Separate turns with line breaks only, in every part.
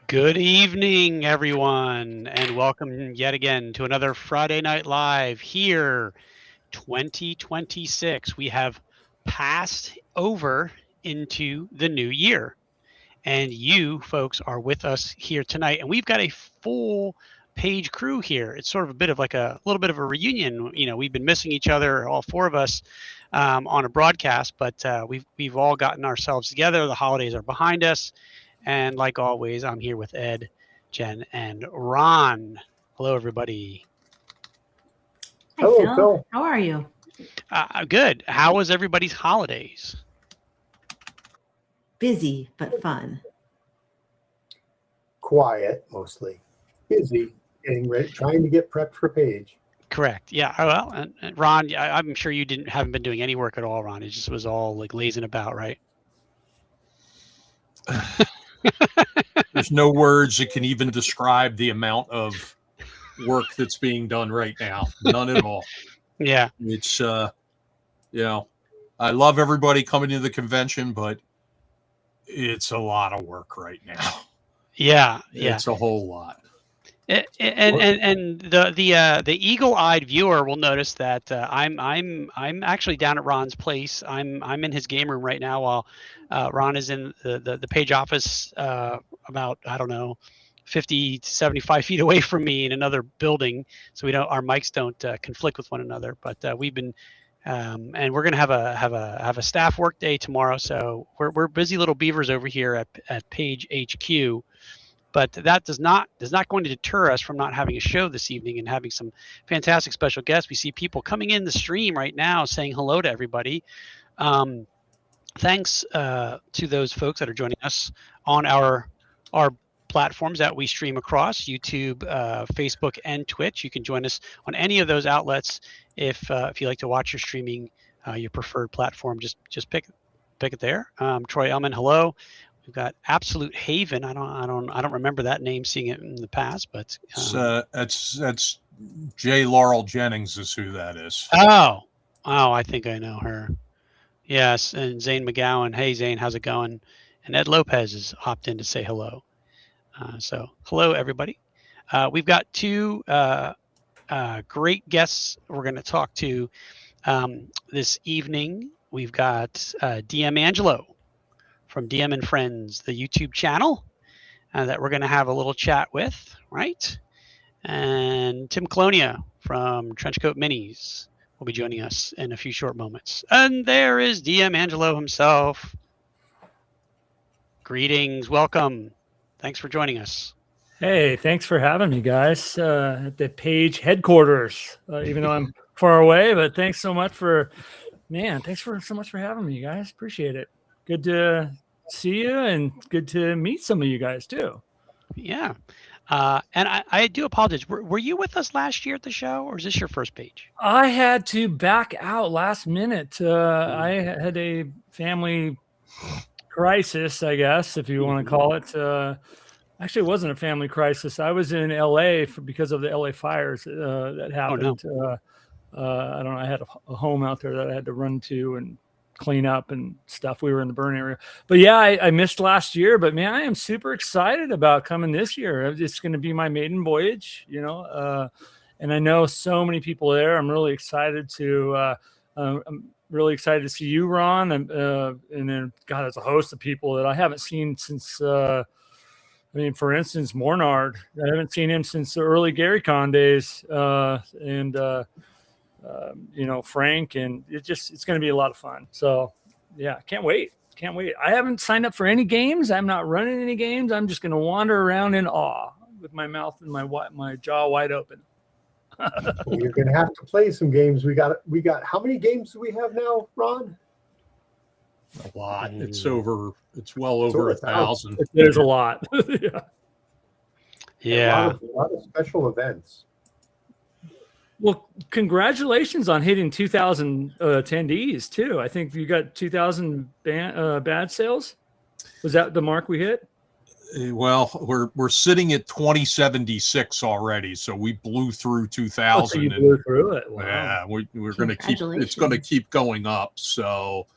Good evening, everyone, and welcome yet again to another Friday Night Live here, 2026. We have passed over into the new year, and you folks are with us here tonight, and we've got a full page crew here. It's sort of a bit of like a little bit of a reunion. You know, we've been missing each other, all four of us, on a broadcast, but we've all gotten ourselves together. The holidays are behind us. And like always, I'm here with Ed, Jen, and Ron. Hello, everybody.
Hi, Hello, Phil. How are you?
Good. How was everybody's holidays?
Busy, but fun.
Quiet, mostly. Busy, getting ready, trying to get prepped for Paige.
Correct. Yeah. Well, and Ron, I'm sure you haven't been doing any work at all, Ron. It just was all like lazing about, right?
There's no words that can even describe the amount of work that's being done right now. None at all.
Yeah.
It's, I love everybody coming to the convention, but it's a lot of work right now.
Yeah. Yeah.
It's a whole lot.
And the eagle-eyed viewer will notice that I'm actually down at Ron's place. I'm in his game room right now while Ron is in the Page office about, I don't know, 50 to 75 feet away from me in another building, so our mics don't conflict with one another. But we've been and we're gonna have a staff work day tomorrow, so we're busy little beavers over here at Page HQ. But that does not going to deter us from not having a show this evening and having some fantastic special guests. We see people coming in the stream right now saying hello to everybody. Thanks to those folks that are joining us on our platforms that we stream across YouTube, Facebook, and Twitch. You can join us on any of those outlets if you like to watch your streaming, your preferred platform. Just pick it there. Troy Ellman, hello. We've got Absolute Haven. I don't remember that name, seeing it in the past, but
that's J. Laurel Jennings is who that is.
Oh, I think I know her. Yes, and Zane McGowan. Hey, Zane, how's it going? And Ed Lopez has hopped in to say hello. So hello, everybody. We've got two great guests we're going to talk to this evening. We've got DM Angelo from DM and Friends, the YouTube channel that we're going to have a little chat with, right? And Tim Colonnia from Trenchcoat Minis will be joining us in a few short moments. And there is DM Angelo himself. Greetings, welcome. Thanks for joining us.
Hey, thanks for having me, guys, at the Page headquarters, even though I'm far away, but thanks so much for having me, guys. Appreciate it. Good to see you and good to meet some of you guys too.
Yeah. And I do apologize. Were you with us last year at the show, or is this your first Page?
I had to back out last minute. I had a family crisis, I guess, if you want to call it. Actually, it wasn't a family crisis. I was in LA because of the LA fires that happened.
Oh, no.
I don't know. I had a home out there that I had to run to and clean up and stuff. We were in the burn area, but yeah, I missed last year, but man, I am super excited about coming this year. It's going to be my maiden voyage, and I know so many people there. I'm really excited to see you, Ron, and then God, there's a host of people that I haven't seen since for instance, Mornard. I haven't seen him since the early Gary Con days, Frank, and it's going to be a lot of fun. So yeah, can't wait. I haven't signed up for any games. I'm not running any games. I'm just going to wander around in awe with my mouth and my jaw wide open.
Well, you're going to have to play some games. We got how many games do we have now, Ron?
A lot. It's well over 1,000.
There's a lot.
Yeah.
A lot of special events.
Well, congratulations on hitting 2,000 attendees too. I think you got 2,000 bad sales. Was that the mark we hit?
Well, we're sitting at 2076 already, so we blew through 2,000.
Oh, so you blew through it. Wow.
Yeah, we're going to keep. It's going to keep going up. So,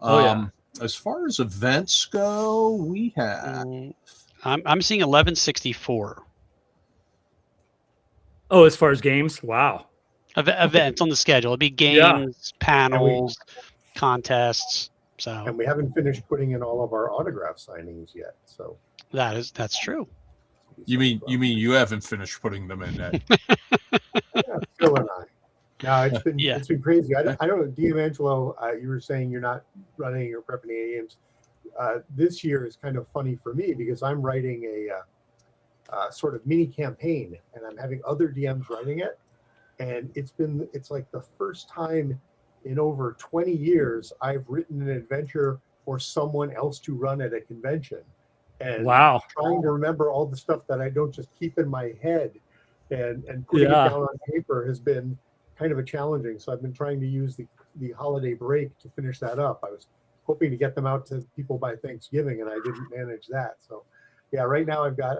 as far as events go, we have
I'm seeing 1164
Oh, as far as games, wow.
events on the schedule. It'd be
Yeah.
games, panels, contests. So
And we haven't finished putting in all of our autograph signings yet. So
that's true.
You mean you haven't finished putting them in yet?
Yeah, Phil and I. No, it's been crazy. I don't know, DM Angelo. You were saying you're not running or prepping any games. This year is kind of funny for me because I'm writing a sort of mini campaign, and I'm having other DMs writing it. And it's like the first time in over 20 years I've written an adventure for someone else to run at a convention. And
wow.
Trying to remember all the stuff that I don't just keep in my head and putting it down on paper has been kind of a challenging. So I've been trying to use the holiday break to finish that up. I was hoping to get them out to people by Thanksgiving, and I didn't manage that. So yeah, right now I've got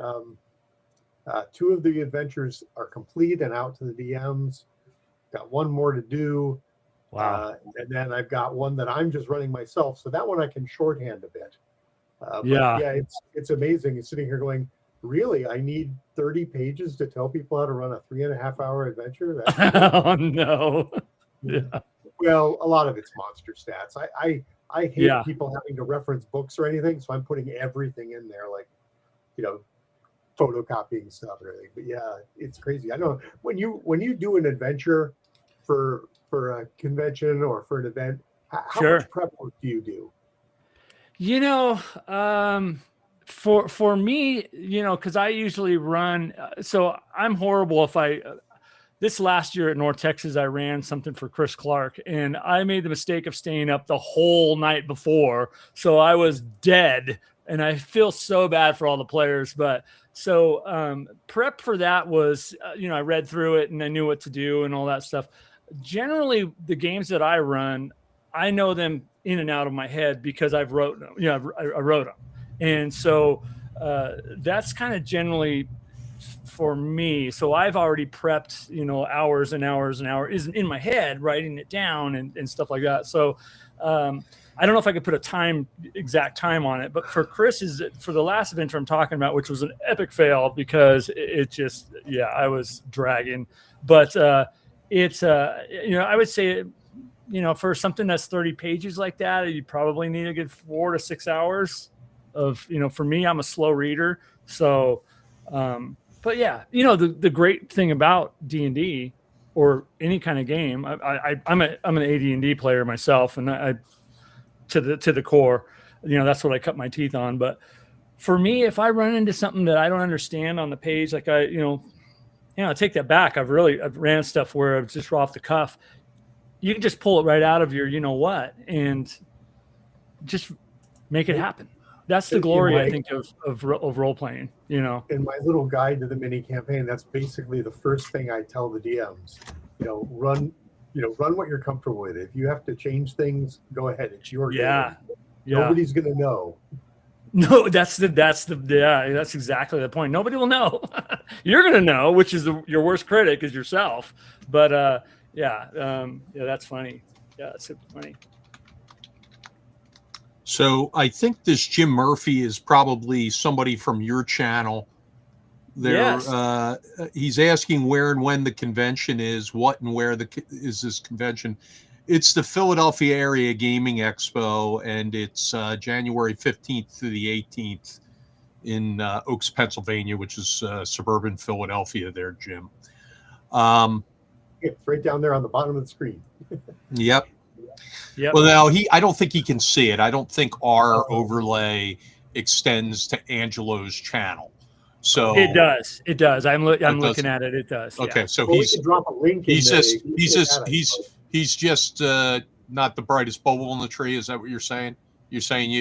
2 of the adventures are complete and out to the DMs. Got 1 more to do.
Wow.
And then I've got one that I'm just running myself. So that one I can shorthand a bit. It's amazing. It's sitting here going, really, I need 30 pages to tell people how to run a 3.5-hour adventure?
Oh, no. Yeah.
Well, a lot of it's monster stats. I hate people having to reference books or anything. So I'm putting everything in there, like, photocopying stuff and everything. But yeah, it's crazy. I know when you do an adventure for a convention or for an event, how much prep work do you do?
For me, because I usually run, so I'm horrible if this last year at North Texas, I ran something for Chris Clark, and I made the mistake of staying up the whole night before. So I was dead, and I feel so bad for all the players. But so prep for that was, I read through it and I knew what to do and all that stuff. Generally, the games that I run, I know them in and out of my head because I've wrote them. I wrote them. And so that's kind of generally for me. So I've already prepped, hours and hours and hours in my head, writing it down and stuff like that. So I don't know if I could put a exact time on it, but for Chris, for the last adventure I'm talking about, which was an epic fail because it just, I was dragging. But it's, I would say, for something that's 30 pages like that, you probably need a good 4 to 6 hours of, for me, I'm a slow reader. So, but yeah, the great thing about D&D or any kind of game, I'm an AD&D player myself, and I to the core, that's what I cut my teeth on. But for me, if I run into something that I don't understand on the page, like I take that back. I've ran stuff where it's just off the cuff. You can just pull it right out of your, and just make it happen. That's the glory, I think, of role playing. In
my little guide to the mini campaign, that's basically the first thing I tell the DMs. Run what you're comfortable with. If you have to change things, go ahead. It's your game. Nobody's gonna know.
No, that's exactly the point. Nobody will know. You're gonna know, which is your worst critic is yourself. But that's funny. Yeah, that's super funny.
So I think this Jim Murphy is probably somebody from your channel. Yes. He's asking where and when the convention is, what and where is this convention. It's the Philadelphia Area Gaming Expo, and it's January 15th through the 18th in Oaks, Pennsylvania, which is suburban Philadelphia there, Jim.
It's right down there on the bottom of the screen.
Yep. Well, now I don't think he can see it. I don't think our overlay extends to Angelo's channl. So
it does. It does. I'm looking at it. It does.
Okay.
Yeah.
So
we can drop a link. He's
just not the brightest bubble in the tree. Is that what you're saying? You're saying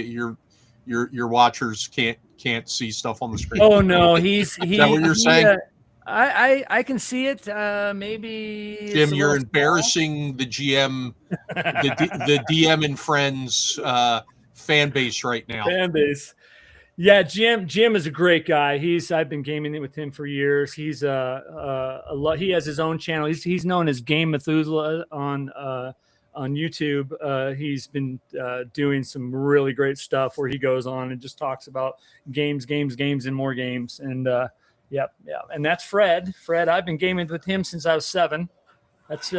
your watchers can't see stuff on the screen.
Oh no, is
that what you're saying?
I can see it. Maybe
Jim, you're embarrassing the GM, the DM and Friends fan base right now.
Fan base. Yeah, Jim is a great guy. I've been gaming with him for years. He's he has his own channel. He's known as Game Methuselah on YouTube. He's been doing some really great stuff where he goes on and just talks about games, and more games. And yep. And that's Fred. Fred, I've been gaming with him since I was 7. That's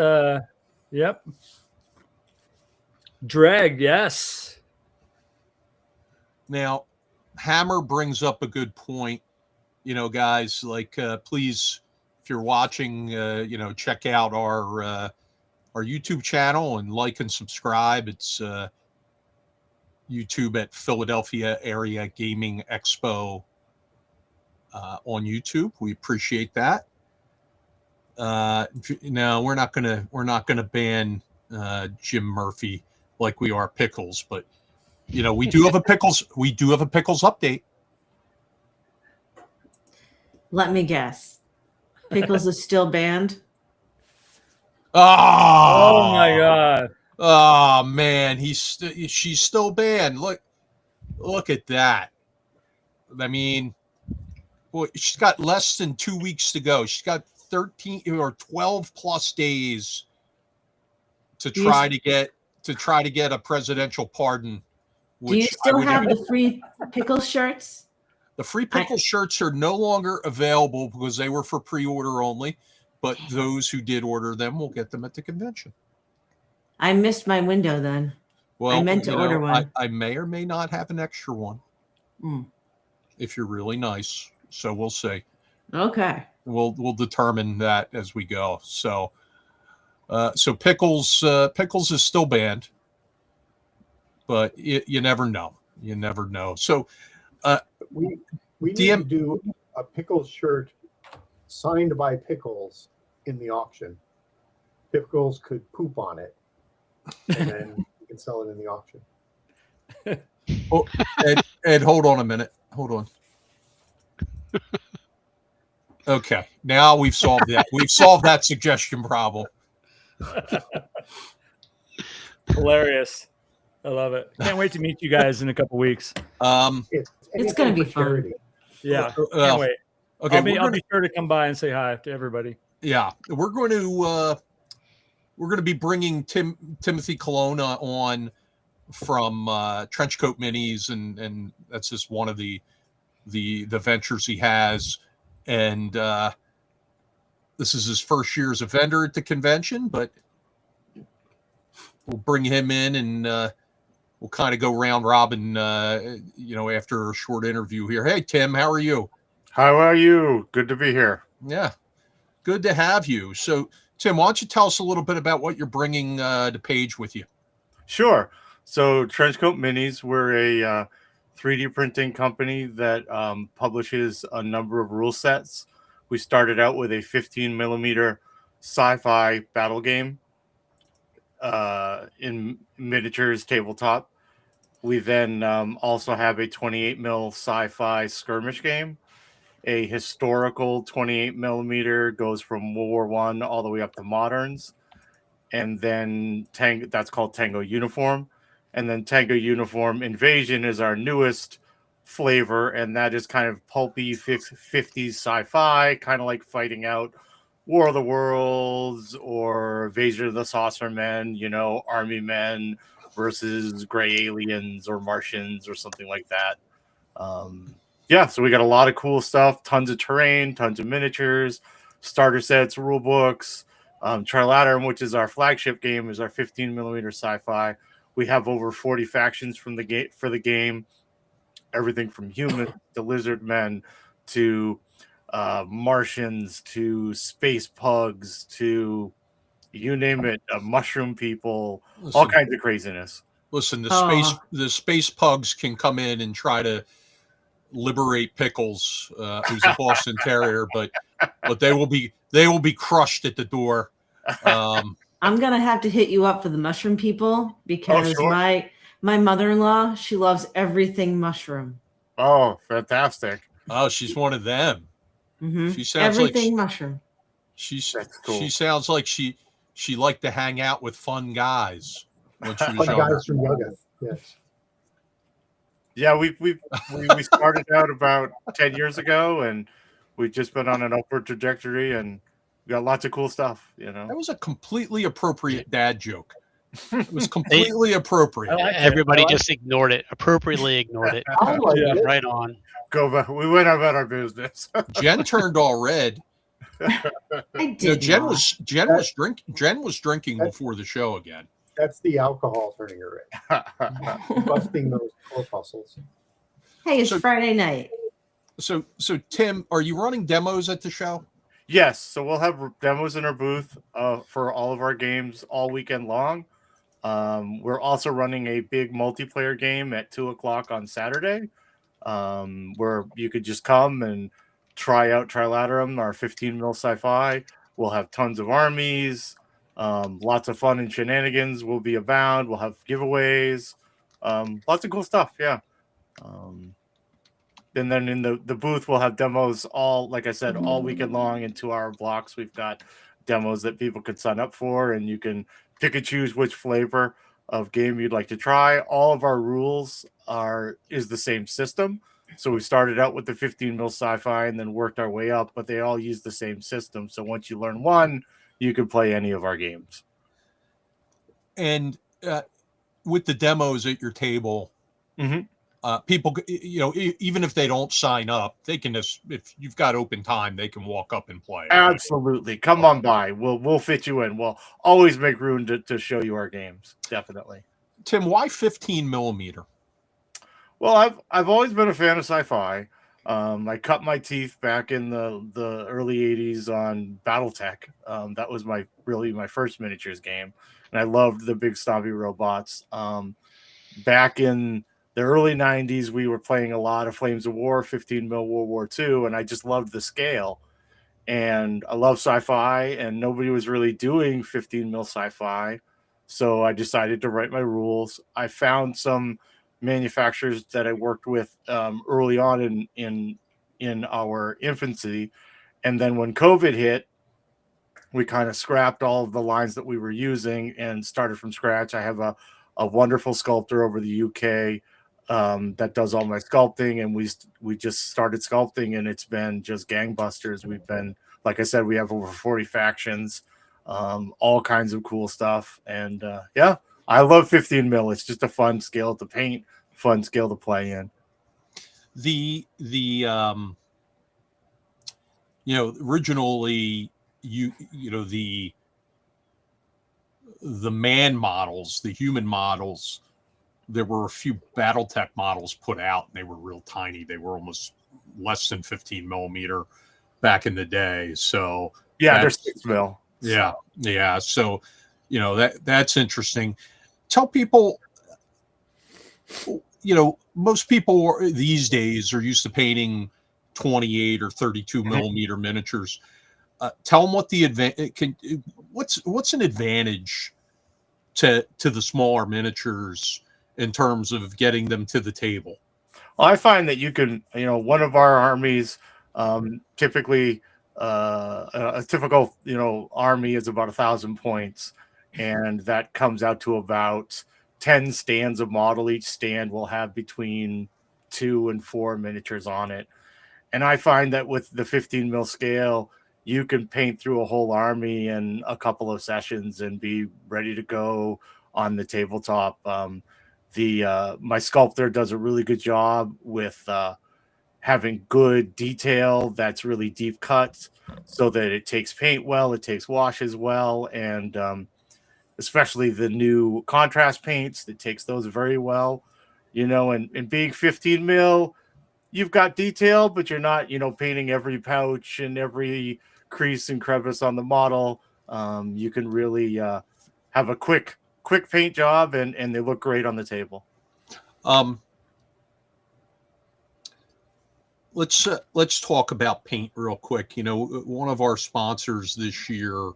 yep. Dreg, yes.
Now, Hammer brings up a good point. You know, guys, like please, if you're watching, check out our YouTube channel and like and subscribe. It's YouTube at Philadelphia Area Gaming Expo on YouTube. We appreciate that. No, we're not gonna ban Jim Murphy like we are Pickles, but we do have a Pickles update.
Let me guess. Pickles is still banned.
Oh my God.
Oh man, she's still banned. Look at that. I mean, boy, she's got less than 2 weeks to go. She's got 13 or 12 plus days to try to get a presidential pardon.
Do you still have the free pickle shirts?
The free pickle shirts are no longer available because they were for pre-order only, but those who did order them will get them at the convention.
I missed my window then. Well, I meant to order one.
I may or may not have an extra one if you're really nice. So we'll see.
Okay.
We'll determine that as we go. So Pickles is still banned, but you never know. You never know. So
we need to do a Pickles shirt signed by Pickles in the auction. Pickles could poop on it, and then you can sell it in the auction.
Oh, Ed, hold on a minute. Hold on. Okay, now we've solved that. We've solved that suggestion problem.
Hilarious. I love it. Can't wait to meet you guys in a couple weeks.
It's going to be fun.
Yeah, can't wait. Okay, I'll be sure to come by and say hi to everybody.
Yeah, we're going to be bringing Timothy Colonnia on from Trenchcoat Minis, and that's just one of the ventures he has. And this is his first year as a vendor at the convention, but we'll bring him in and we'll kind of go round robin, after a short interview here. Hey, Tim, how are you?
How are you? Good to be here.
Yeah, good to have you. So, Tim, why don't you tell us a little bit about what you're bringing to Page with you?
Sure. So, Trenchcoat Minis, we're a 3D printing company that publishes a number of rule sets. We started out with a 15 millimeter sci-fi battle game in miniatures tabletop. We then also have a 28 mil sci-fi skirmish game. A historical 28 millimeter goes from World War I all the way up to moderns. And then that's called Tango Uniform. And then Tango Uniform Invasion is our newest flavor, and that is kind of pulpy 50s sci-fi, kind of like fighting out War of the Worlds or Invasion of the Saucer Men, Army Men versus gray aliens or Martians or something like that. So we got a lot of cool stuff, tons of terrain, tons of miniatures, starter sets, rule books. Trilateral, which is our flagship game, is our 15 millimeter sci-fi. We have over 40 factions for the game. Everything from humans to lizard men to Martians to space pugs to you name it, mushroom people, all kinds of craziness.
Listen, the space pugs can come in and try to liberate Pickles, who's a Boston Terrier, but they will be crushed at the door.
I'm gonna have to hit you up for the mushroom people because my mother-in-law, she loves everything mushroom.
Oh, fantastic!
Oh, she's one of them.
Mm-hmm.
She sounds
everything mushroom.
She sounds like she liked to hang out with fun guys when she was
younger. Guys from yoga. Yes.
Yeah, we started out about 10 years ago, and we've just been on an upward trajectory, and we got lots of cool stuff.
That was a completely appropriate dad joke. It was completely appropriate.
Everybody just ignored it, appropriately ignored it.
I like it.
Right on.
Go back. We went about our business.
Jen turned all red.
I did
No, Jen
not.
was drinking before the show again.
That's the alcohol turning her red. Busting those corpuscles.
Hey, it's Friday night.
So Tim, are you running demos at the show?
Yes, so we'll have demos in our booth for all of our games all weekend long. We're also running a big multiplayer game at 2:00 on Saturday, where you could just come and try out Trilaterum, our 15 mil sci-fi. We'll have tons of armies, lots of fun and shenanigans will be abound. We'll have giveaways, lots of cool stuff. Yeah. And then in the booth, we'll have demos all, like I said, all weekend long in 2-hour blocks. We've got demos that people could sign up for, and you can pick and choose which flavor of game you'd like to try. All of our rules is the same system. So we started out with the 15 mil sci-fi and then worked our way up, but they all use the same system. So once you learn one, you can play any of our games.
And with the demos at your table, people, even if they don't sign up, they can just, if you've got open time, they can walk up and play.
Absolutely. Come on by. We'll fit you in. We'll always make room to show you our games. Definitely.
Tim, why 15 millimeter?
Well, I've always been a fan of sci-fi. I cut my teeth back in the early 80s on BattleTech. That was my first miniatures game. And I loved the big stompy robots. Back in the early 90s, we were playing a lot of Flames of War, 15 mil World War II, and I just loved the scale. And I love sci-fi, and nobody was really doing 15 mil sci-fi. So I decided to write my rules. I found some manufacturers that I worked with early on in our infancy. And then when COVID hit, we kind of scrapped all of the lines that we were using and started from scratch. I have a wonderful sculptor over the UK that does all my sculpting, and we just started sculpting, and it's been just gangbusters. We've been, like I said, we have over 40 factions, all kinds of cool stuff. And yeah, I love 15 mil. It's just a fun scale to paint, fun scale to play in.
Originally the man models, the human models, there were a few BattleTech models put out, and they were real tiny. They were almost less than 15 millimeter back in the day. So
yeah, they're 6 mil.
Yeah. Yeah. So, that's interesting. Tell people, most people these days are used to painting 28 or 32 millimeter miniatures. Tell them what the what's an advantage to the smaller miniatures in terms of getting them to the table.
Well, I find that you can, one of our armies, typically a typical, army is about 1,000 points, and that comes out to about 10 stands of model. Each stand will have between 2 and 4 miniatures on it. And I find that with the 15 mil scale, you can paint through a whole army in a couple of sessions and be ready to go on the tabletop. My sculptor does a really good job with having good detail that's really deep cuts, so that it takes paint well, it takes washes well, and especially the new contrast paints, that takes those very well. And being 15 mil, you've got detail, but you're not, painting every pouch and every crease and crevice on the model. You can really have a quick paint job, and they look great on the table.
Let's talk about paint real quick. One of our sponsors this year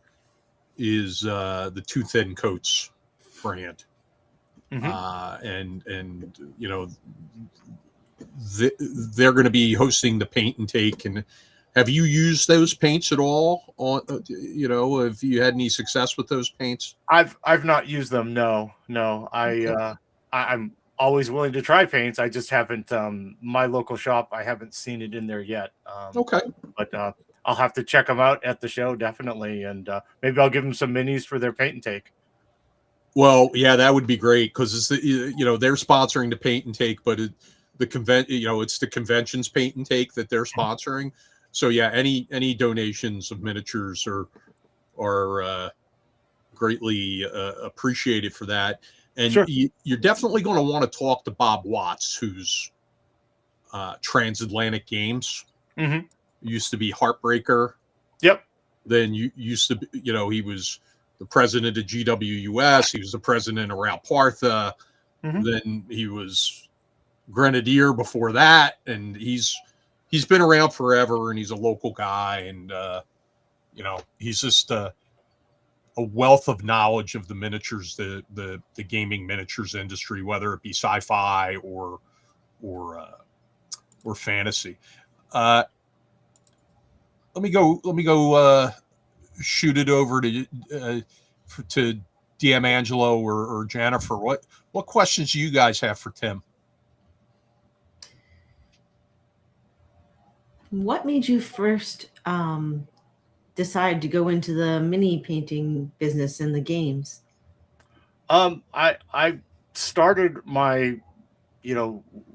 is the Too Thin Coats brand. And they're going to be hosting the paint and take. And have you used those paints at all? Have you had any success with those paints?
I've not used them. No. I'm always willing to try paints. I just haven't. My local shop, I haven't seen it in there yet.
Okay,
but I'll have to check them out at the show, definitely, and maybe I'll give them some minis for their paint and take.
Well, yeah, that would be great because it's they're sponsoring the paint and take, but it's the convention's paint and take that they're sponsoring. So yeah, any donations of miniatures are greatly appreciated for that. And
Sure.
you're definitely going to want to talk to Bob Watts, who's Transatlantic Games.
Mm-hmm.
Used to be Heartbreaker.
Yep.
Then you used to, he was the president of GWUS. He was the president of Ralpartha.
Mm-hmm.
Then he was Grenadier before that, and he's been around forever, and he's a local guy, and he's just a wealth of knowledge of the miniatures, the gaming miniatures industry, whether it be sci-fi or fantasy. Let me go shoot it over to DM Angelo or Jennifer. What questions do you guys have for Tim?
What made you first decide to go into the mini painting business in the games?
I started my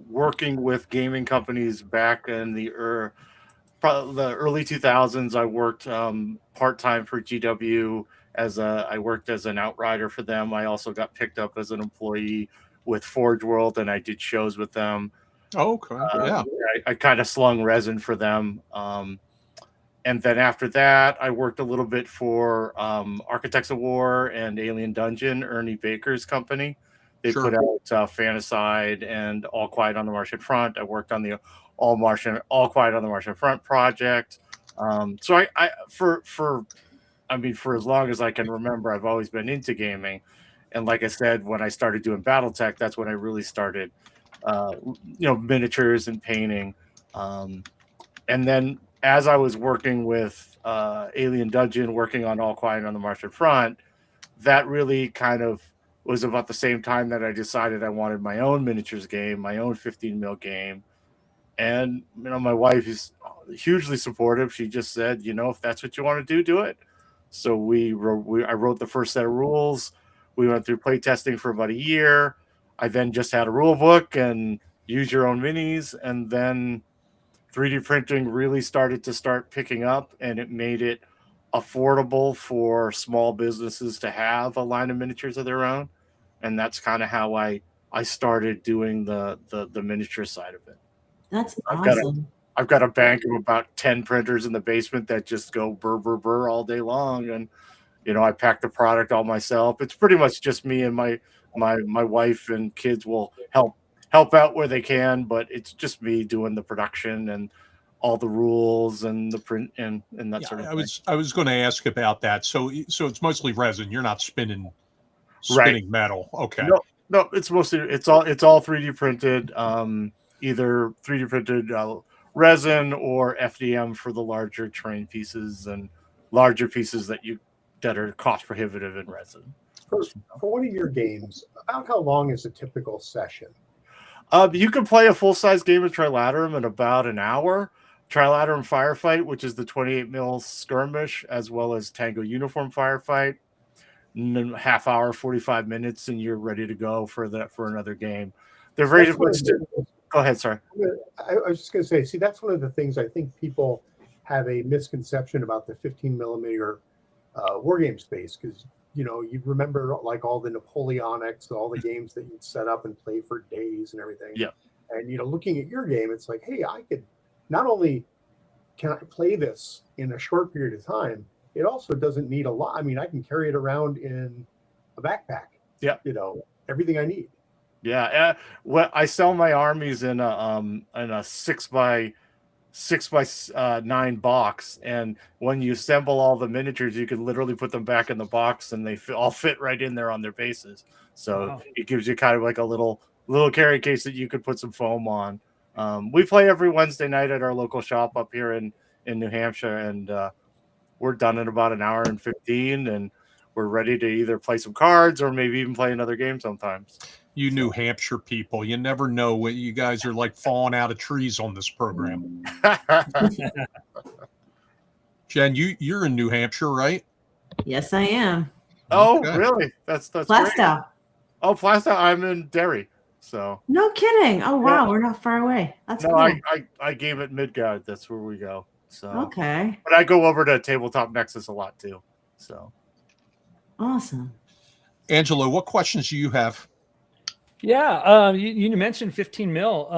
working with gaming companies back in the early 2000s. I worked part-time for GW I worked as an outrider for them. I also got picked up as an employee with Forge World, and I did shows with them.
Oh, okay. Yeah.
I kind of slung resin for them. And then after that, I worked a little bit for Architects of War and Alien Dungeon, Ernie Baker's company. They put out Fantaside and All Quiet on the Martian Front. I worked on the All Quiet on the Martian Front project. So for as long as I can remember, I've always been into gaming. And like I said, when I started doing BattleTech, that's when I really started, miniatures and painting. And then as I was working with Alien Dungeon, working on All Quiet on the Martian Front, that really kind of was about the same time that I decided I wanted my own miniatures game, my own 15 mil game. And, my wife is hugely supportive. She just said, if that's what you want to do it. So I wrote the first set of rules. We went through playtesting for about a year. I then just had a rule book and use your own minis. And then 3D printing really started picking up, and it made it affordable for small businesses to have a line of miniatures of their own. And that's kind of how I started doing the miniature side of it.
That's awesome.
I've got a bank of about 10 printers in the basement that just go burr, burr, burr all day long. And, I pack the product all myself. It's pretty much just me and my wife and kids will help out where they can, but it's just me doing the production and all the rules and the print and that sort of thing.
I was going to ask about that. So it's mostly resin. You're not spinning metal. Okay.
No, it's all 3D printed, either 3D printed resin or FDM for the larger terrain pieces and larger pieces that are cost prohibitive in resin.
For one of your games, about how long is a typical session?
You can play a full-size game of Trilaterum in about an hour. Trilaterum Firefight, which is the 28 mil skirmish, as well as Tango Uniform Firefight. Half hour, 45 minutes, and you're ready to go for another game. They're very different. Go ahead, sorry.
I was just going to say, see, that's one of the things I think people have a misconception about the 15 millimeter war game space, because you remember like all the Napoleonics, all the games that you'd set up and play for days and everything.
Yeah.
And looking at your game, it's like, hey, I could not only can I play this in a short period of time, it also doesn't need a lot. I mean, I can carry it around in a backpack.
Yeah.
Everything I need.
Yeah. I sell my armies in a 6x9 box, and when you assemble all the miniatures, you can literally put them back in the box, and they all fit right in there on their bases. So It gives you kind of like a little carry case that you could put some foam on. We play every Wednesday night at our local shop up here in New Hampshire, and we're done in about an hour and 15, and we're ready to either play some cards or maybe even play another game sometimes.
You New Hampshire people, you never know what you guys are like falling out of trees on this program. Jen, you're in New Hampshire, right?
Yes, I am.
Oh,
Okay.
really? That's great.
Plastow.
Oh, Plastow. I'm in Derry, so.
No kidding. Oh wow,
Yeah.
we're not far away. That's
No,
cool.
I game at Midgard. That's where we go. So.
Okay.
But I go over to Tabletop Nexus a lot too. So.
Awesome.
Angelo, what questions do you have?
Yeah, you mentioned 15 mil.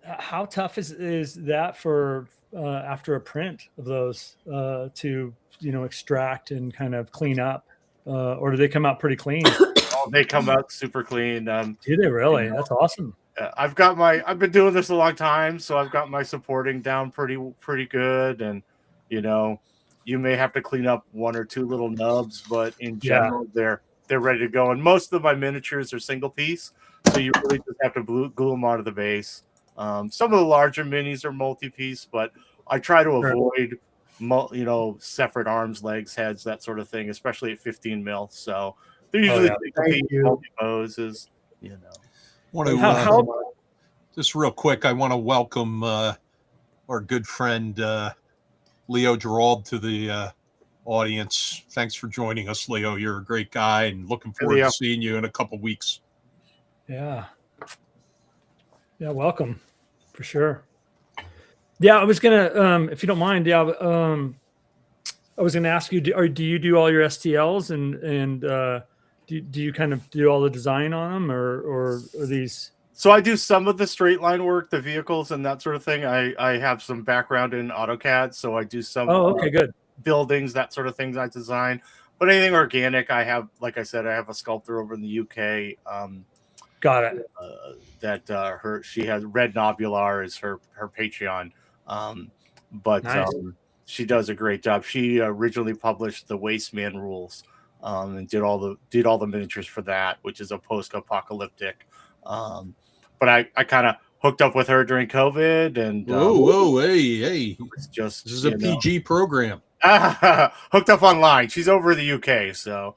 How tough is that for after a print of those to extract and kind of clean up, or do they come out pretty clean?
Oh, they come out super clean.
Do they really? That's awesome.
I've been doing this a long time, so I've got my supporting down pretty good, and you may have to clean up one or two little nubs, but in general they're ready to go. And most of my miniatures are single piece, so you really just have to glue them onto the base. Some of the larger minis are multi-piece, but I try to avoid separate arms, legs, heads, that sort of thing, especially at 15 mil. So they're usually multi-poses.
Want to just real quick, I want to welcome our good friend Leo Gerald to the audience. Thanks for joining us, Leo. You're a great guy, and looking forward to seeing you in a couple weeks.
Yeah, welcome for sure. Yeah, I was gonna, if you don't mind, I was gonna ask you, do you do all your STLs and do you kind of do all the design on them, or are these?
So I do some of the straight line work, the vehicles and that sort of thing. I have some background in AutoCAD, so I do some
good
buildings, that sort of things I design. But anything organic, I have, like I said, I have a sculptor over in the UK.
Got it.
She has Red Nobular is her Patreon, but
nice.
She does a great job. She originally published the Wasteman Rules, and did all the miniatures for that, which is a post-apocalyptic. But I kind of hooked up with her during COVID, and
hey!
It's just
this is a PG program.
Hooked up online. She's over in the UK, so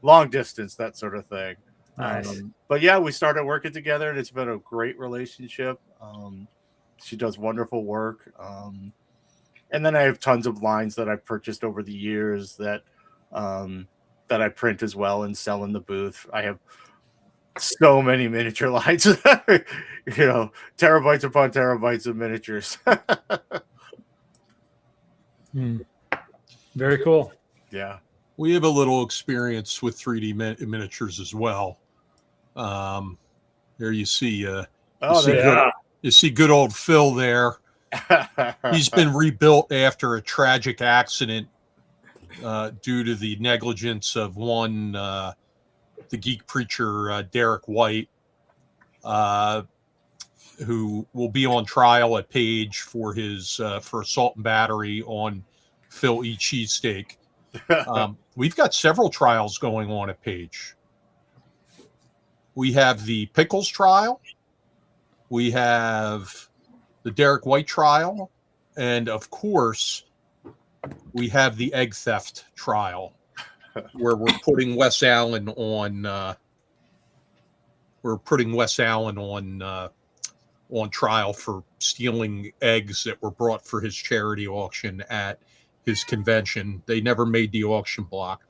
long distance, that sort of thing.
Nice.
But yeah, we started working together, and it's been a great relationship. She does wonderful work. And then I have tons of lines that I've purchased over the years that I print as well and sell in the booth. I have so many miniature lines, terabytes upon terabytes of miniatures.
Very cool.
Yeah.
We have a little experience with 3D miniatures as well. There you see, you see good old Phil there. He's been rebuilt after a tragic accident due to the negligence of the geek preacher, Derek White, who will be on trial at Page for his for assault and battery on Phil E. Cheesesteak. We've got several trials going on at Page. We have the Pickles trial. We have the Derek White trial. And of course, we have the egg theft trial, where we're putting Wes Allen on on trial for stealing eggs that were brought for his charity auction at his convention. They never made the auction block.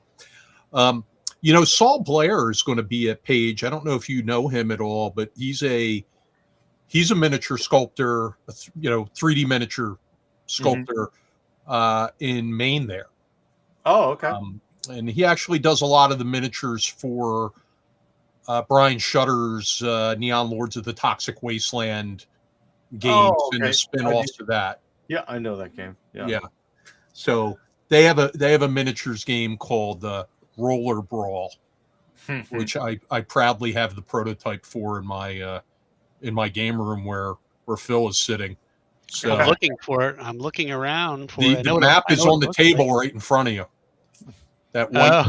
Saul Blair is going to be at Page. I don't know if you know him at all, but he's a miniature sculptor, 3D miniature sculptor in Maine there.
Oh, okay.
And he actually does a lot of the miniatures for Brian Shutter's Neon Lords of the Toxic Wasteland games and the spin-offs of that.
Yeah, I know that game. Yeah.
So they have a miniatures game called Roller Brawl, which I proudly have the prototype for in my game room where Phil is sitting. So
I'm looking for it. I'm looking around for it.
The map is on the table right in front of you. That white,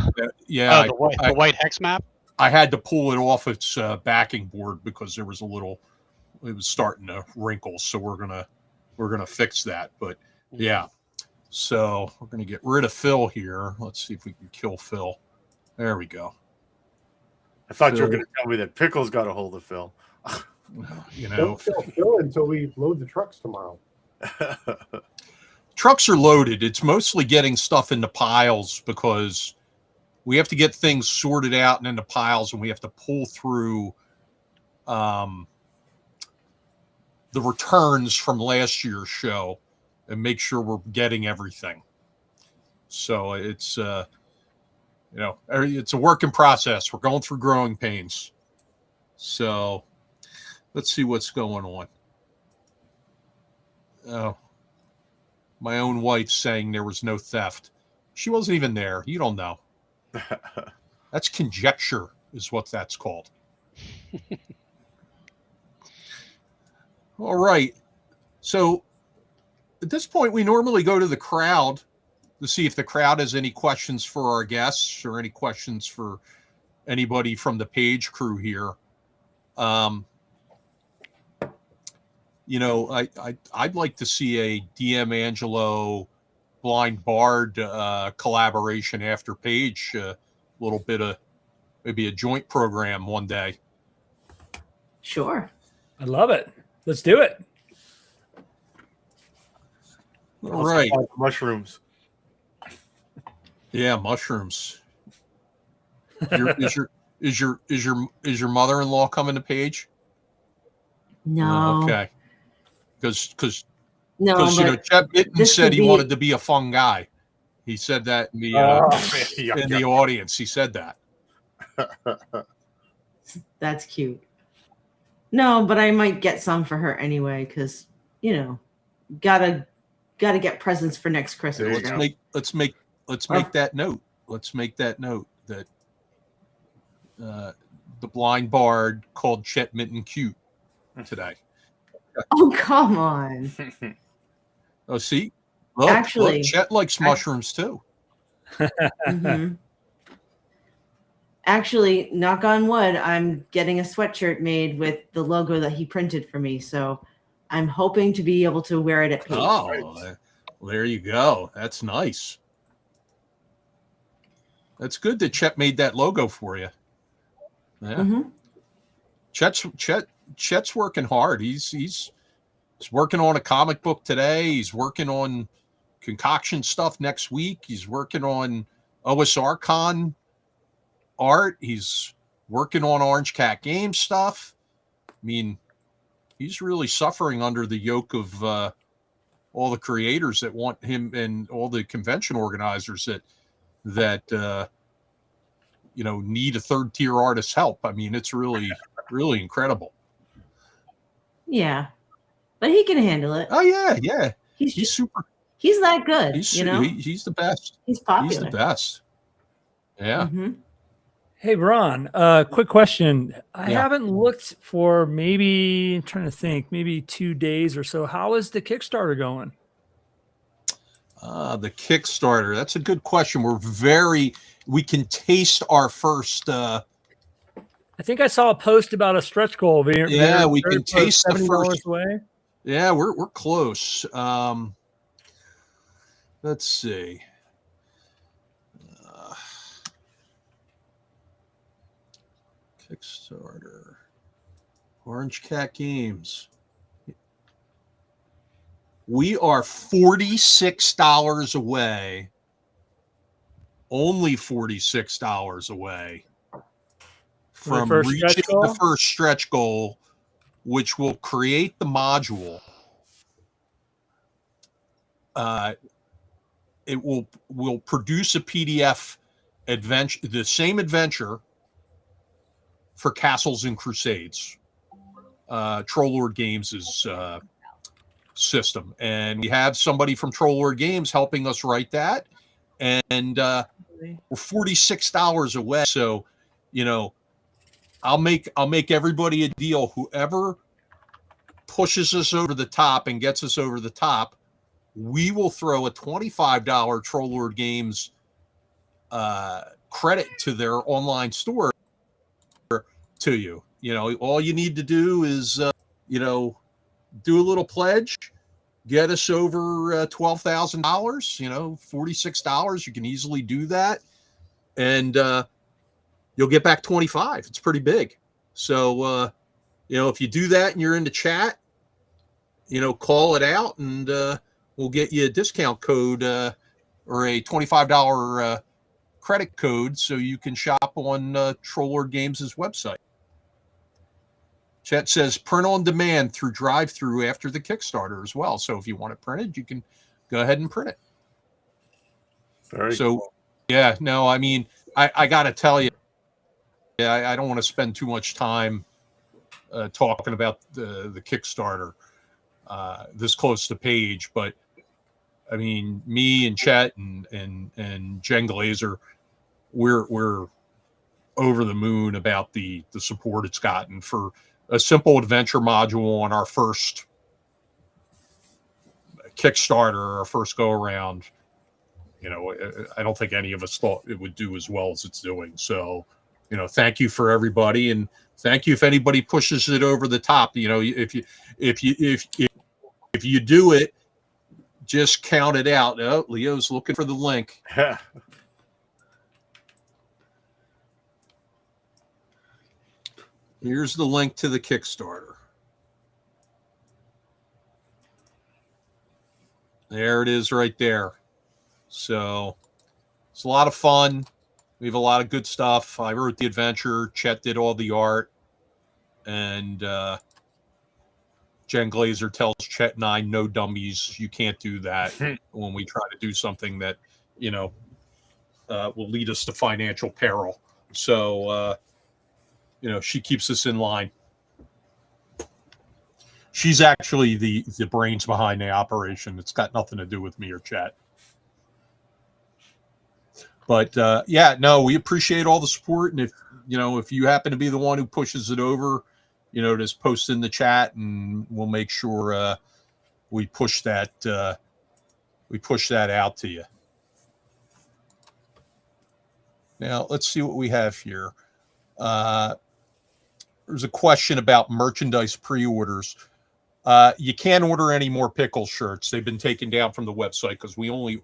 the white hex map.
I had to pull it off its backing board because it was starting to wrinkle. So we're gonna fix that. But yeah, so we're gonna get rid of Phil here. Let's see if we can kill Phil. There we go.
I thought you were gonna tell me that Pickles got a hold of Phil.
Don't kill Phil until we load the trucks tomorrow.
Trucks are loaded. It's mostly getting stuff into piles because we have to get things sorted out and into piles, and we have to pull through the returns from last year's show and make sure we're getting everything. So it's it's a work in process. We're going through growing pains. So let's see what's going on. Oh, my own wife's saying there was no theft. She wasn't even there. You don't know. That's conjecture is what that's called. All right. So at this point, we normally go to the crowd to see if the crowd has any questions for our guests or any questions for anybody from the page crew here. I'd like to see a DM Angelo Blind Bard collaboration after page, a little bit of maybe a joint program one day.
Sure.
I love it. Let's do it.
All right.
Mushrooms.
Yeah, mushrooms. Is your mother-in-law coming to page?
No.
Okay. Because
No,
Chet Mitten said he wanted to be a fun guy. He said that in the the audience. He said that.
That's cute. No, but I might get some for her anyway, because gotta get presents for next Christmas.
Let's make that note. Let's make that note that the blind bard called Chet Mitten cute today.
Oh, come on.
Oh, see?
Actually,
Chet likes mushrooms too.
Mm-hmm. Actually, knock on wood, I'm getting a sweatshirt made with the logo that he printed for me. So I'm hoping to be able to wear it at Page.
Oh, there you go. That's nice. That's good that Chet made that logo for you. Yeah.
Mm-hmm.
Chet's working hard. He's working on a comic book today. He's working on concoction stuff next week. He's working on OSR Con art. He's working on Orange Cat Game stuff. I mean, he's really suffering under the yoke of all the creators that want him and all the convention organizers that need a third tier artist's help. I mean, it's really, really incredible.
Yeah, but he can handle it.
Oh yeah. He's super.
He's that good.
He's the best.
He's popular.
He's the best. Yeah.
Mm-hmm.
Hey, Ron, quick question. I haven't looked for maybe 2 days or so. How is the Kickstarter going?
The Kickstarter. That's a good question. We can taste our first. I
think I saw a post about a stretch goal.
We can taste the first.
Away.
Yeah, we're close. Let's see. Kickstarter. Orange Cat Games. We are $46 away. Only $46 away from reaching the first stretch goal, which will create the module. It will produce a PDF adventure, the same adventure for Castles and Crusades, Troll Lord Games' system. And we have somebody from Troll Lord Games helping us write that. And we're $46 away. So, I'll make everybody a deal. Whoever pushes us over the top and gets us over the top, we will throw a $25 Troll Lord Games credit to their online store to you. All you need to do is do a little pledge, get us over $12,000, $46. You can easily do that. And you'll get back 25. It's pretty big. So, if you do that and you're in the chat, call it out and we'll get you a discount code or a $25 credit code so you can shop on Trollord Games' website. Chet says print on demand through drive-through after the Kickstarter as well. So if you want it printed, you can go ahead and print it.
Very cool.
Yeah, no, I mean, I got to tell you, I don't want to spend too much time talking about the Kickstarter this close to Page, but I mean, me and Chet and Jen Glazer, we're over the moon about the support it's gotten for a simple adventure module on our first Kickstarter, our first go around. You know, I don't think any of us thought it would do as well as it's doing. So, you know, thank you for everybody, and thank you if anybody pushes it over the top. You know, if you do it, just count it out. Oh, Leo's looking for the link. Here's the link to the Kickstarter. There it is right there. So it's a lot of fun. We have a lot of good stuff. I wrote the adventure. Chet did all the art. And Jen Glazer tells Chet and I, no dummies. You can't do that when we try to do something that, you know, will lead us to financial peril. So, you know, she keeps us in line. She's actually the brains behind the operation. It's got nothing to do with me or Chet. But yeah, no, we appreciate all the support. And if you happen to be the one who pushes it over, you know, just post in the chat and we'll make sure we push that out to you. Now let's see what we have here. There's a question about merchandise pre-orders. You can't order any more pickle shirts. They've been taken down from the website because we only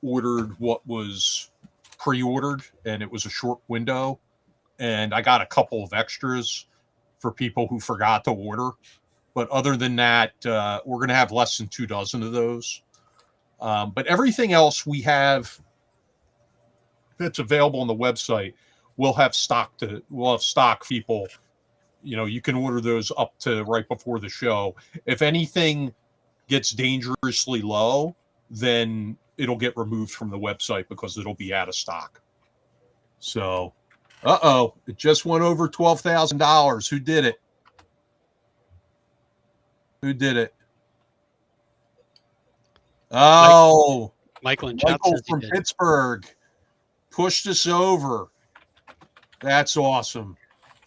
ordered what was pre-ordered, and it was a short window. And I got a couple of extras for people who forgot to order. But other than that, we're going to have less than 2 dozen of those. But everything else we have that's available on the website, we'll have stock people. You know, you can order those up to right before the show. If anything gets dangerously low, then it'll get removed from the website because it'll be out of stock. So, it just went over $12,000. Who did it? Oh,
Michael
from Pittsburgh pushed us over. That's awesome.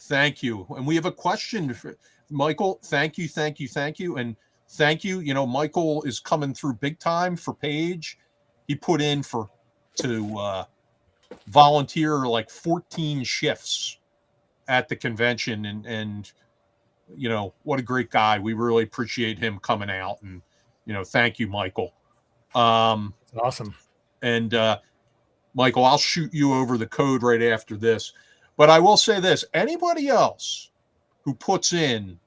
Thank you. And we have a question for Michael. Thank you. And thank you. You know, Michael is coming through big time for Page. He put in to volunteer like 14 shifts at the convention. And, you know, what a great guy. We really appreciate him coming out. And, you know, thank you, Michael.
Awesome.
And Michael, I'll shoot you over the code right after this. But I will say this, anybody else who puts in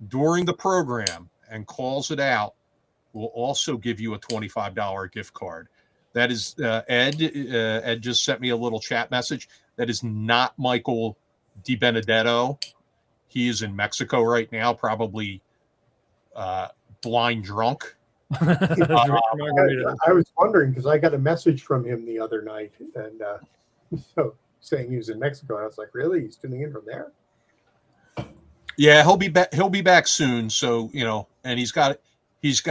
during the program and calls it out will also give you a $25 gift card. That is Ed. Ed just sent me a little chat message. That is not Michael DiBenedetto. He is in Mexico right now, probably blind drunk.
I was wondering because I got a message from him the other night, and so saying he was in Mexico. And I was like, really? He's tuning in from there?
Yeah, he'll be back. He'll be back soon. So, you know, and he's got his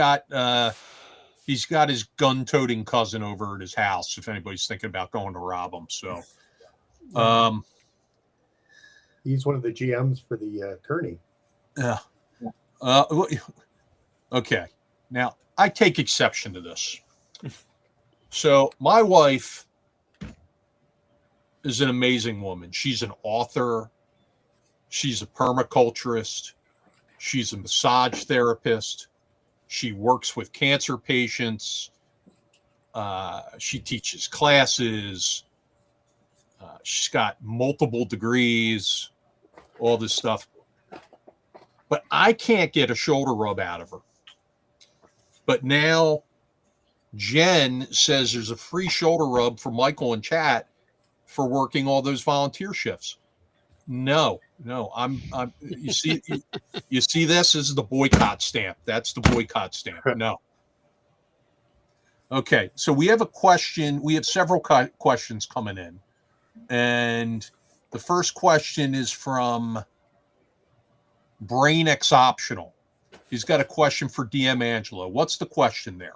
gun-toting cousin over at his house. If anybody's thinking about going to rob him, so
he's one of the GMs for the Colonnia.
Yeah. Okay. Now I take exception to this. So my wife is an amazing woman. She's an author. She's a permaculturist. She's a massage therapist. She works with cancer patients. She teaches classes. She's got multiple degrees, all this stuff. But I can't get a shoulder rub out of her. But now Jen says there's a free shoulder rub for Michael in chat for working all those volunteer shifts. No, I'm you see this? This is the boycott stamp. That's the boycott stamp. No. Okay, so we have a question. We have several questions coming in. And the first question is from Brain X Optional. He's got a question for DM Angelo. What's the question there?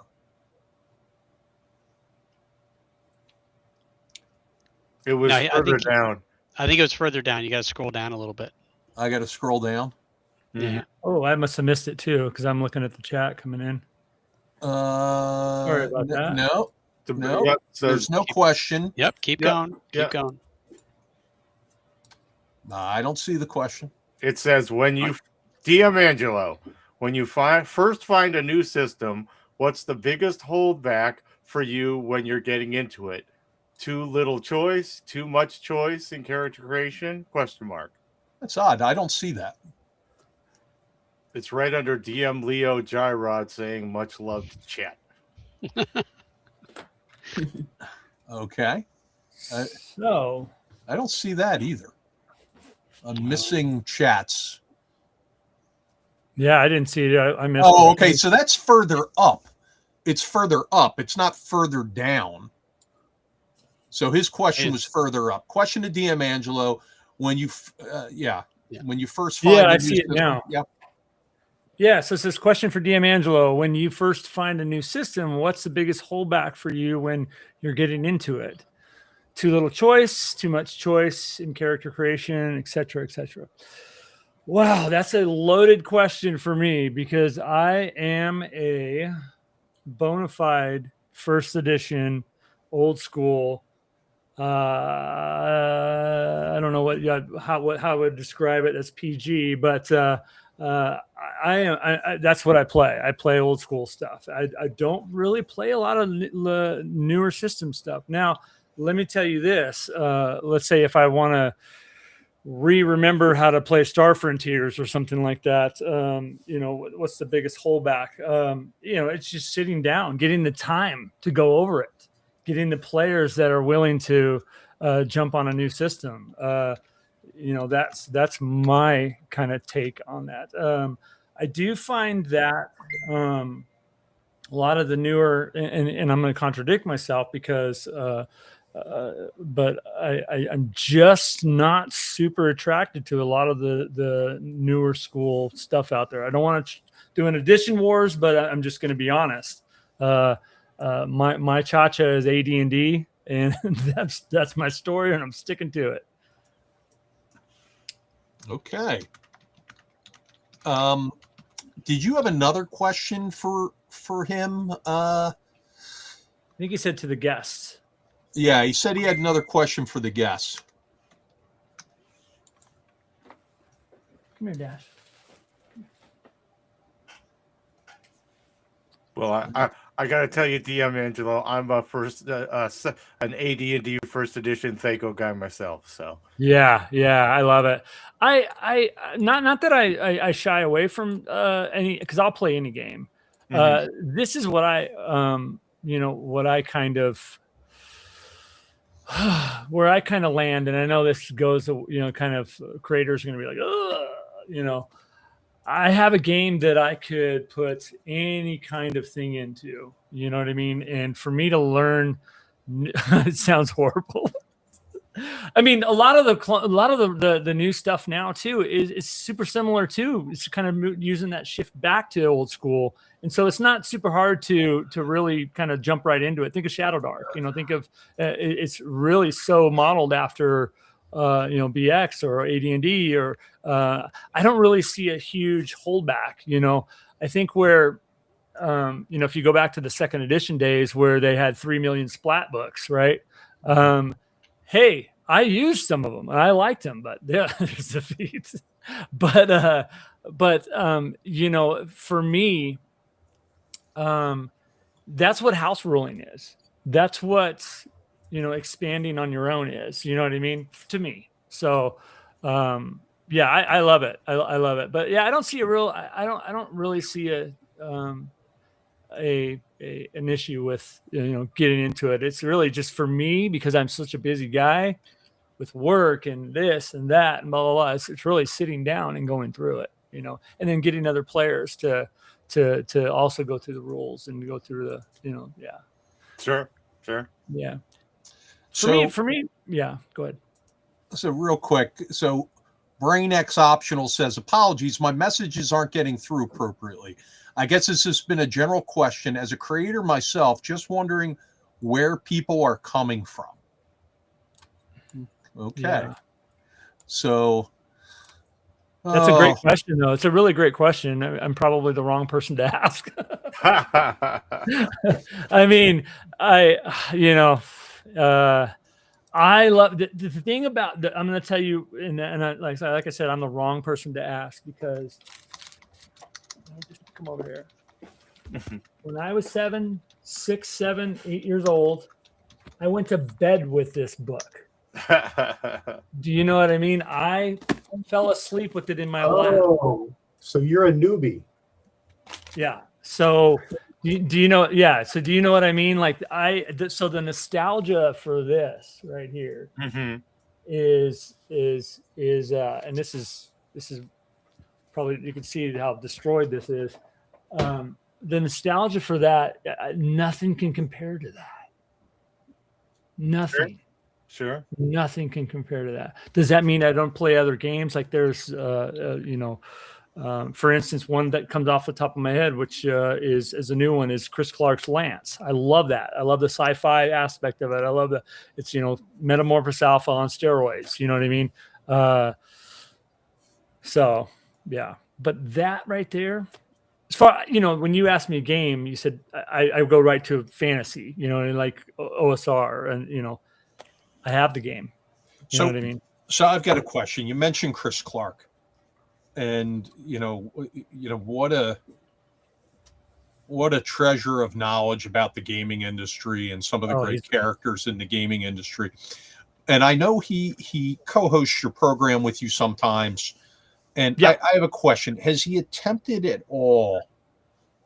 It was further down.
I think it was further down. You got to scroll down a little bit.
I got to scroll down.
Yeah.
Oh, I must have missed it too because I'm looking at the chat coming in. Sorry about that.
No,
Yep,
there's no question.
Yep. Keep going. Keep going.
I don't see the question.
It says when you DM Angelo, when you first find a new system, what's the biggest holdback for you when you're getting into it? Too little choice, too much choice in character creation? Question mark.
That's odd. I don't see that.
It's right under DM Leo Gyrod saying much love to chat.
Okay.
So
I don't see that either. I'm missing chats.
Yeah, I didn't see it. I missed it.
Oh, okay. So that's further up. It's further up. It's not further down. So his question was further up. Question to DM Angelo: when you, when you first find
I see it now.
Yep.
Yeah, so it's this question for DM Angelo. When you first find a new system, what's the biggest holdback for you when you're getting into it? Too little choice, too much choice in character creation, et cetera, et cetera. Wow, that's a loaded question for me because I am a bona fide first edition, old school. I don't know how I would describe it as PG, but that's what I play. I play old school stuff. I don't really play a lot of newer system stuff. Now, let me tell you this. Let's say if I want to remember how to play Star Frontiers or something like that, what's the biggest holdback? It's just sitting down, getting the time to go over it, getting the players that are willing to jump on a new system. That's my kind of take on that. I do find that a lot of the newer, and I'm going to contradict myself because, but I'm just not super attracted to a lot of the newer school stuff out there. I don't want to do an edition wars, but I'm just going to be honest. My cha-cha is AD&D, and that's my story, and I'm sticking to it.
Okay. Did you have another question for him? I
think he said to the guests.
Yeah, he said he had another question for the guests.
Come here, Dash.
Well, I got to tell you, DM Angelo, I'm a an AD&D first edition Thaco guy myself. So
yeah, I love it. I not that I shy away from any, because I'll play any game. Mm-hmm. This is what what I kind of where I kind of land, and I know this goes, kind of creators are going to be like, ugh, I have a game that I could put any kind of thing into, you know what I mean? And for me to learn, it sounds horrible. I mean, a lot of the new stuff now too is super similar too. It's kind of using that shift back to old school, and so it's not super hard to really kind of jump right into it. Think of Shadow Dark. Think of it's really so modeled after BX or AD&D, or I don't really see a huge holdback. I think where if you go back to the second edition days where they had 3 million splat books, right? Hey, I used some of them and I liked them, but there's the feat. But for me, that's what house ruling is. That's what, expanding on your own is, you know what I mean? To me. So, I love it. I love it. But yeah, I don't see a real, I don't really see an issue with getting into it. It's really just for me because I'm such a busy guy with work and this and that and blah blah blah. It's really sitting down and going through it, and then getting other players to also go through the rules and go through the
Sure.
Yeah.
So
For me, yeah. Go ahead.
So real quick, so BrainX Optional says, apologies, my messages aren't getting through appropriately. I guess this has been a general question. As a creator myself, just wondering where people are coming from. Okay.
Yeah.
So
that's a great question, though. It's a really great question. I'm probably the wrong person to ask. I mean, I love the thing about I'm going to tell you, like I said, I'm the wrong person to ask because just come over here. When I was 7, 6, 7, 8 years old, I went to bed with this book. Do you know what I mean? I fell asleep with it in my lap.
Oh, so you're a newbie.
Yeah. So do you know? Yeah. So do you know what I mean? Like so the nostalgia for this right here is and this is probably, you can see how destroyed this is. The nostalgia for that, nothing can compare to that. Nothing.
Sure.
Nothing can compare to that. Does that mean I don't play other games? Like there's, for instance, one that comes off the top of my head, which is a new one, is Chris Clark's Lance. I love that. I love the sci-fi aspect of it. I love it's Metamorphosis Alpha on steroids. You know what I mean? So yeah, but that right there, as far when you asked me a game, you said I go right to fantasy. And like OSR, and I have the game. You know what I mean?
So I've got a question. You mentioned Chris Clark, and what a treasure of knowledge about the gaming industry and some of the great characters in the gaming industry. And I know he co-hosts your program with you sometimes. And I have a question. Has he attempted at all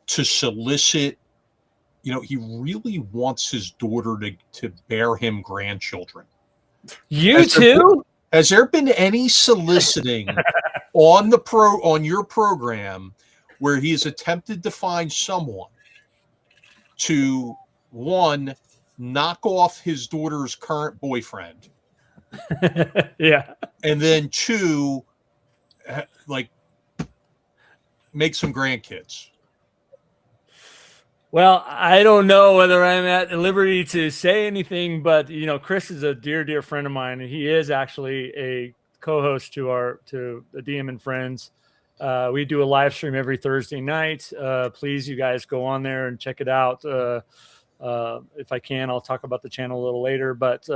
to solicit? He really wants his daughter to bear him grandchildren. Has there been any soliciting on your program where he has attempted to find someone to, one, knock off his daughter's current boyfriend?
Yeah.
And then two, like, make some grandkids?
Well, I don't know whether I'm at liberty to say anything, but Chris is a dear friend of mine, and he is actually a co-host to the DM and Friends. We do a live stream every Thursday night. Please, you guys go on there and check it out. If I can, I'll talk about the channel a little later. But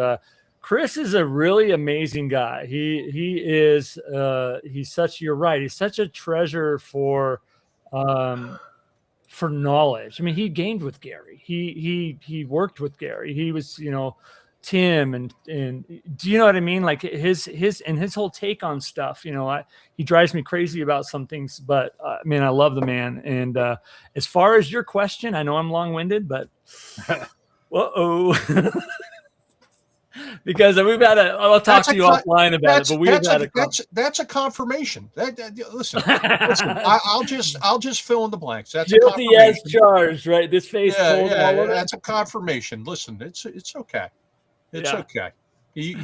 Chris is a really amazing guy. He's such. You're right. He's such a treasure for knowledge. I mean, he gamed with Gary. He worked with Gary. He was, Tim and do you know what I mean? Like his whole take on stuff, he drives me crazy about some things, but man, I love the man. And as far as your question, I know I'm long-winded, but because I'll talk to you offline about it, but
that's a confirmation. Listen, I'll just fill in the blanks. That's
guilty as charged, right? This face told all of it.
That's a confirmation. Listen, it's okay. It's okay. He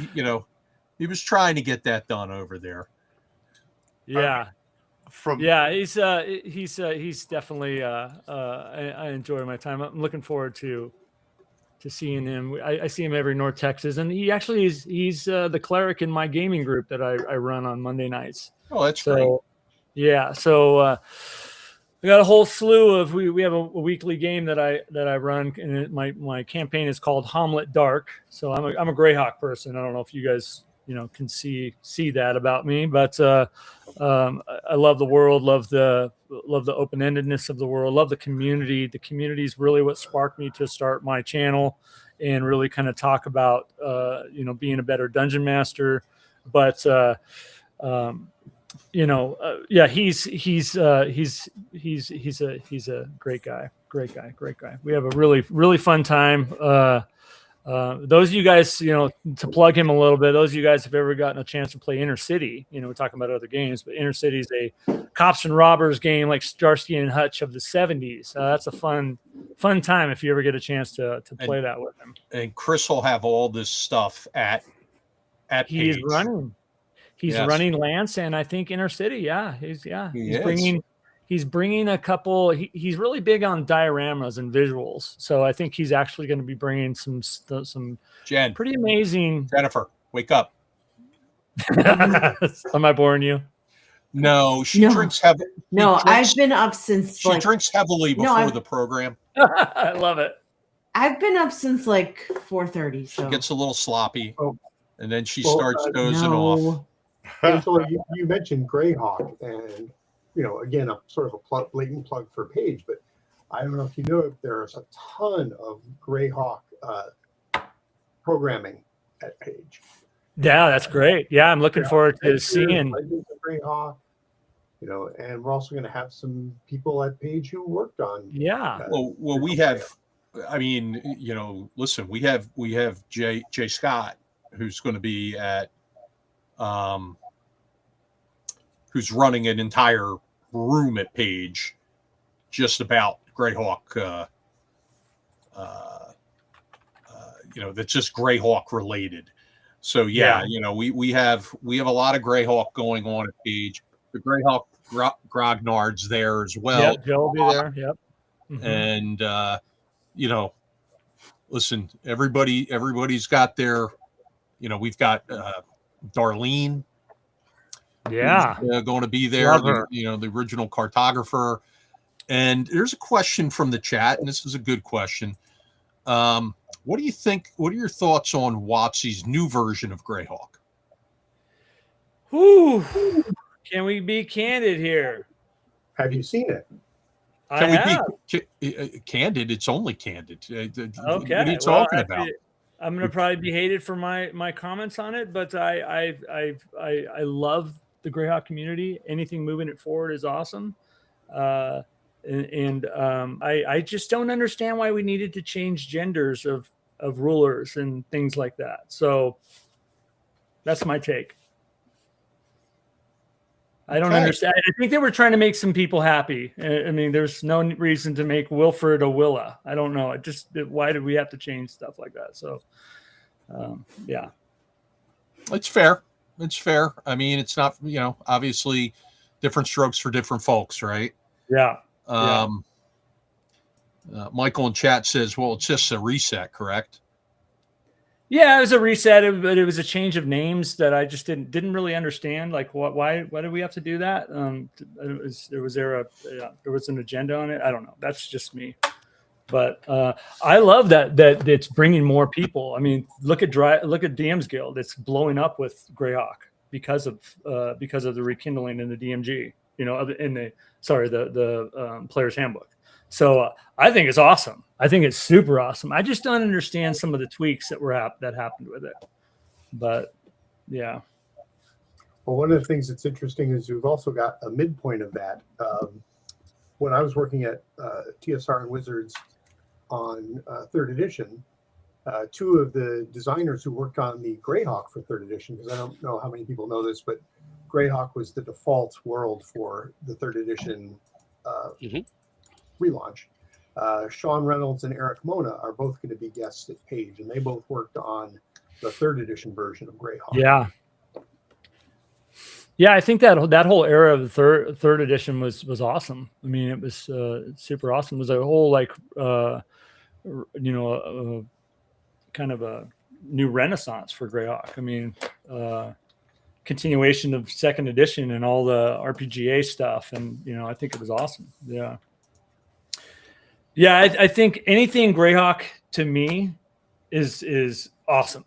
was trying to get that done over there.
Yeah. He's definitely I enjoy my time. I'm looking forward to seeing him. I see him every North Texas, and he actually he's the cleric in my gaming group that I run on Monday nights.
Oh, that's great.
Yeah. So we got a whole slew of we have a weekly game that I run, and my campaign is called Hamlet Dark. So I'm a Greyhawk person. I don't know if you guys can see that about me, but I love the world, love the open-endedness of the world, love the community. The community is really what sparked me to start my channel and really kind of talk about being a better dungeon master. But yeah, he's a great guy. We have a really fun time. Those of you guys, to plug him a little bit, those of you guys have ever gotten a chance to play Inner City, we're talking about other games, but Inner City is a cops and robbers game like Starsky and Hutch of the 70s. That's a fun time if you ever get a chance to play that with him.
And Chris will have all this stuff at
He's
Page.
He's
Yes.
running Lance, and I think Inner City. Yeah, he's bringing a couple. He's really big on dioramas and visuals, so I think he's actually going to be bringing some pretty amazing.
Jennifer, wake up!
Am I boring you?
No, she drinks heavily.
No, I've been up since
she drinks heavily before the program.
I love it.
I've been up since like 4:30. So
She gets a little sloppy, and then she
Well,
starts dozing off.
Angela, you mentioned Greyhawk, and again, a sort of a blatant plug for Page, but I don't know if you know if there's a ton of Greyhawk programming at Page.
Yeah, that's great. Yeah, I'm looking forward to seeing
Legends of Greyhawk, and we're also going to have some people at Page who worked on.
Yeah.
Well, we have. I mean, listen, we have Jay Scott, who's going to be at. Who's running an entire room at Page just about Greyhawk, that's just Greyhawk related. So we have a lot of Greyhawk going on at Page. The Greyhawk Grognard's there as well.
Yep, Joe will be there. Yep.
Mm-hmm. And listen, everybody's got their, we've got Darlene.
Yeah,
going to be there. The original cartographer. And there's a question from the chat, and this is a good question. What do you think? What are your thoughts on WotC's new version of Greyhawk?
Ooh, can we be candid here?
Have you seen it?
Can we be candid? It's only candid.
Okay.
What are you talking about?
I'm going to probably be hated for my comments on it, but I love the Greyhawk community. Anything moving it forward is awesome. I just don't understand why we needed to change genders of rulers and things like that. So that's my take. I don't understand. I think they were trying to make some people happy. I mean, there's no reason to make Wilfred a Willa. I don't know. Why did we have to change stuff like that? So, yeah.
It's fair. I mean, it's not, obviously different strokes for different folks, right?
Yeah.
Michael in chat says, well, it's just a reset, correct?
Yeah, it was a reset, but it was a change of names that I just didn't really understand. Like, why did we have to do that? There was an agenda on it. I don't know. That's just me. But I love that it's bringing more people. I mean, look at DM's Guild. It's blowing up with Greyhawk because of the rekindling in the DMG. The Player's Handbook. So I think it's awesome. I think it's super awesome. I just don't understand some of the tweaks that happened with it. But yeah.
Well, one of the things that's interesting is we've also got a midpoint of that. When I was working at TSR and Wizards on 3rd edition, two of the designers who worked on the Greyhawk for 3rd edition, because I don't know how many people know this, but Greyhawk was the default world for the 3rd edition relaunch. Sean Reynolds and Eric Mona are both going to be guests at Page, and they both worked on the 3rd edition version of Greyhawk.
Yeah. Yeah, I think that whole era of the third edition was awesome. I mean, it was super awesome. It was a whole kind of a new renaissance for Greyhawk. I mean, continuation of 2nd edition and all the RPGA stuff, and I think it was awesome. Yeah. Yeah, I think anything Greyhawk to me is awesome.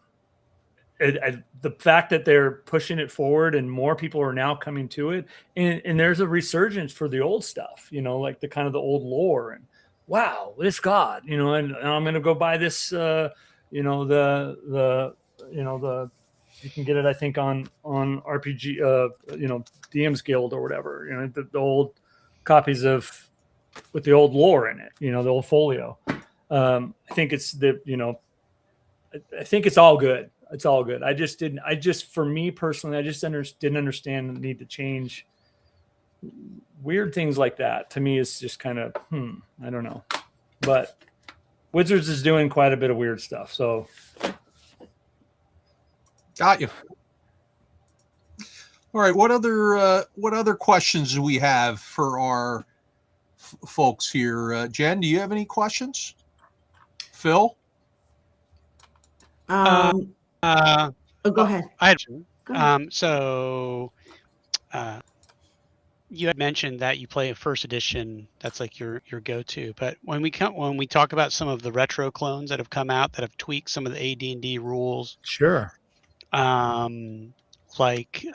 The fact that they're pushing it forward and more people are now coming to it, and there's a resurgence for the old stuff, like the kind of the old lore, and wow, this god, and I'm going to go buy this, the You can get it, I think, on RPG, DM's Guild or whatever. The old copies of with the old lore in it. The old folio. I think it's I think it's all good. It's all good. For me personally, I just didn't understand the need to change weird things like that. To me, it's just kind of, I don't know. But Wizards is doing quite a bit of weird stuff. So.
Got you. All right. What other questions do we have for our folks here? Jen, do you have any questions? Phil?
Go ahead.
I had,
Go ahead.
so you had mentioned that you play a first edition. That's like your go-to. But when we talk about some of the retro clones that have come out that have tweaked some of the AD&D rules,
Sure.
like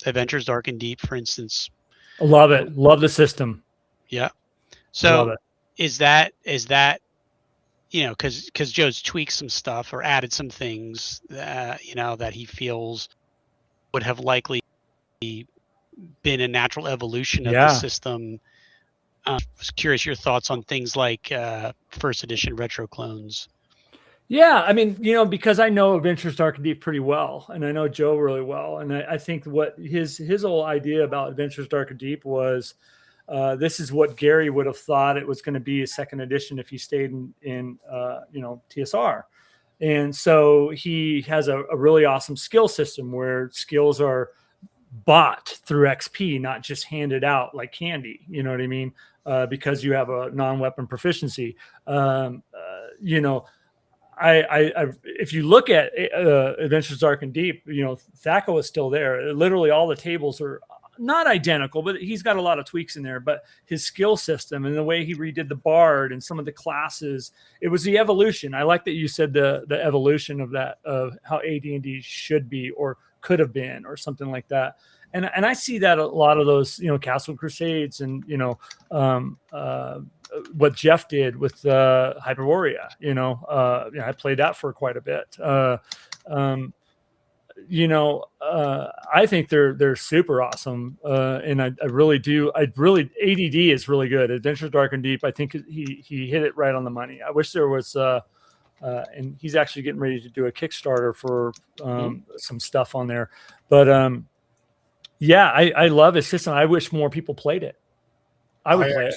Adventures Dark and Deep, for instance.
Love it. Love the system.
Yeah.
Love
So
it.
is that because Joe's tweaked some stuff or added some things that that he feels would have likely been a natural evolution of the system. I was curious your thoughts on things like first edition retro clones.
Yeah, I mean, because I know Adventures Dark and Deep pretty well, and I know Joe really well, and I think what his whole idea about Adventures Dark and Deep was, this is what Gary would have thought it was going to be a second edition if he stayed in TSR, and so he has a really awesome skill system where skills are bought through XP, not just handed out like candy. You know what I mean? Because you have a non-weapon proficiency. If you look at Adventures Dark and Deep, Thaco is still there. Literally all the tables are not identical, but he's got a lot of tweaks in there. But his skill system and the way he redid the Bard and some of the classes, it was the evolution. I like that you said the evolution of that, of how AD&D should be or could have been or something like that. And I see that a lot of those, Castle Crusades and, what Jeff did with Hyperborea, I played that for quite a bit. I think they're super awesome. And I really do. ADD is really good. Adventures Dark and Deep, I think he hit it right on the money. I wish there was, and he's actually getting ready to do a Kickstarter for some stuff on there. But I love his system. I wish more people played it. I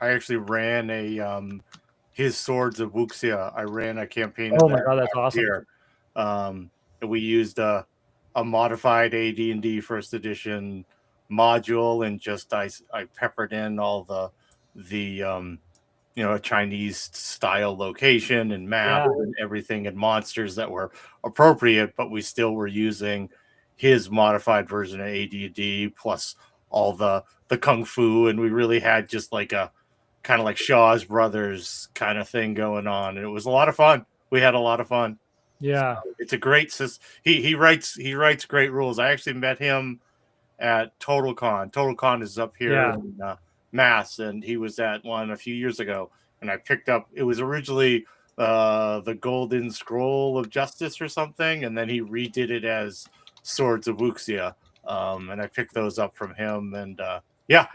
actually ran his Swords of Wuxia. I ran a campaign.
Oh my god, that's awesome!
Here. We used a modified AD&D first edition module, and just I peppered in all the Chinese style location and map and everything and monsters that were appropriate, but we still were using his modified version of AD&D plus all the kung fu, and we really had just like a kind of like Shaw's Brothers kind of thing going on, and it was a lot of fun. We had a lot of fun.
Yeah,
so it's a great system. He writes great rules. I actually met him at TotalCon. TotalCon is up here in Mass, and he was at one a few years ago, and I picked up. It was originally the Golden Scroll of Justice or something, and then he redid it as Swords of Wuxia, and I picked those up from him, and I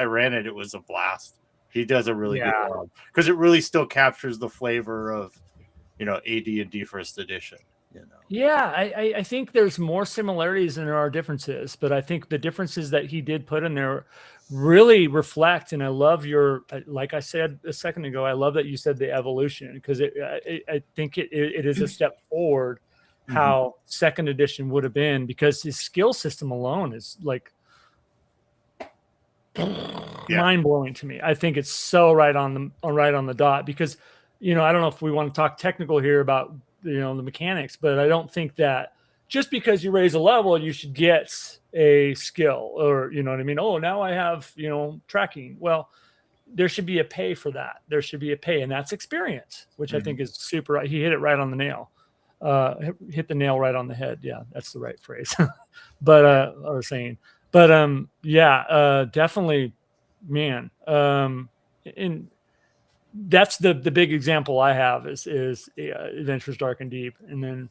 ran it. It was a blast. He does a really good job because it really still captures the flavor of AD&D first edition.
I think there's more similarities than there are differences, but I think the differences that he did put in there really reflect. And I love like I said a second ago, I love that you said the evolution, because I think it is a step forward how second edition would have been, because his skill system alone is like mind-blowing to me. I think it's so right on the dot, because I don't know if we want to talk technical here about the mechanics, but I don't think that just because you raise a level you should get a skill, or what I mean. Oh, now I have tracking. Well, there should be a pay for that. There should be a pay, and that's experience, which I think is super. He hit it right on the nail. Hit the nail right on the head. Yeah, that's the right phrase. But or saying. But definitely, man. And that's the big example I have is Adventures Dark and Deep, and then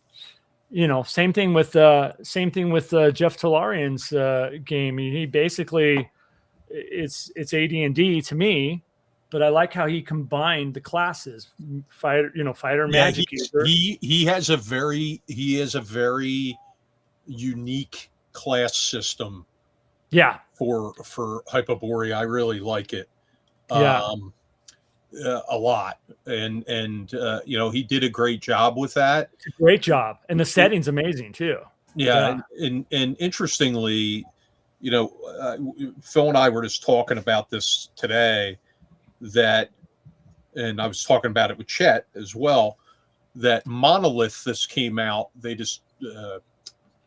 same thing with Jeff Talarian's game. He basically it's AD&D to me, but I like how he combined the classes, fighter, magic user.
He has a very unique class system.
Yeah.
For Hyperborea, I really like it.
Yeah.
A lot, and he did a great job with that.
It's a great job, and the setting's amazing too.
Yeah. And interestingly, Phil and I were just talking about this today, and I was talking about it with Chet as well, that Monolith, this came out, they just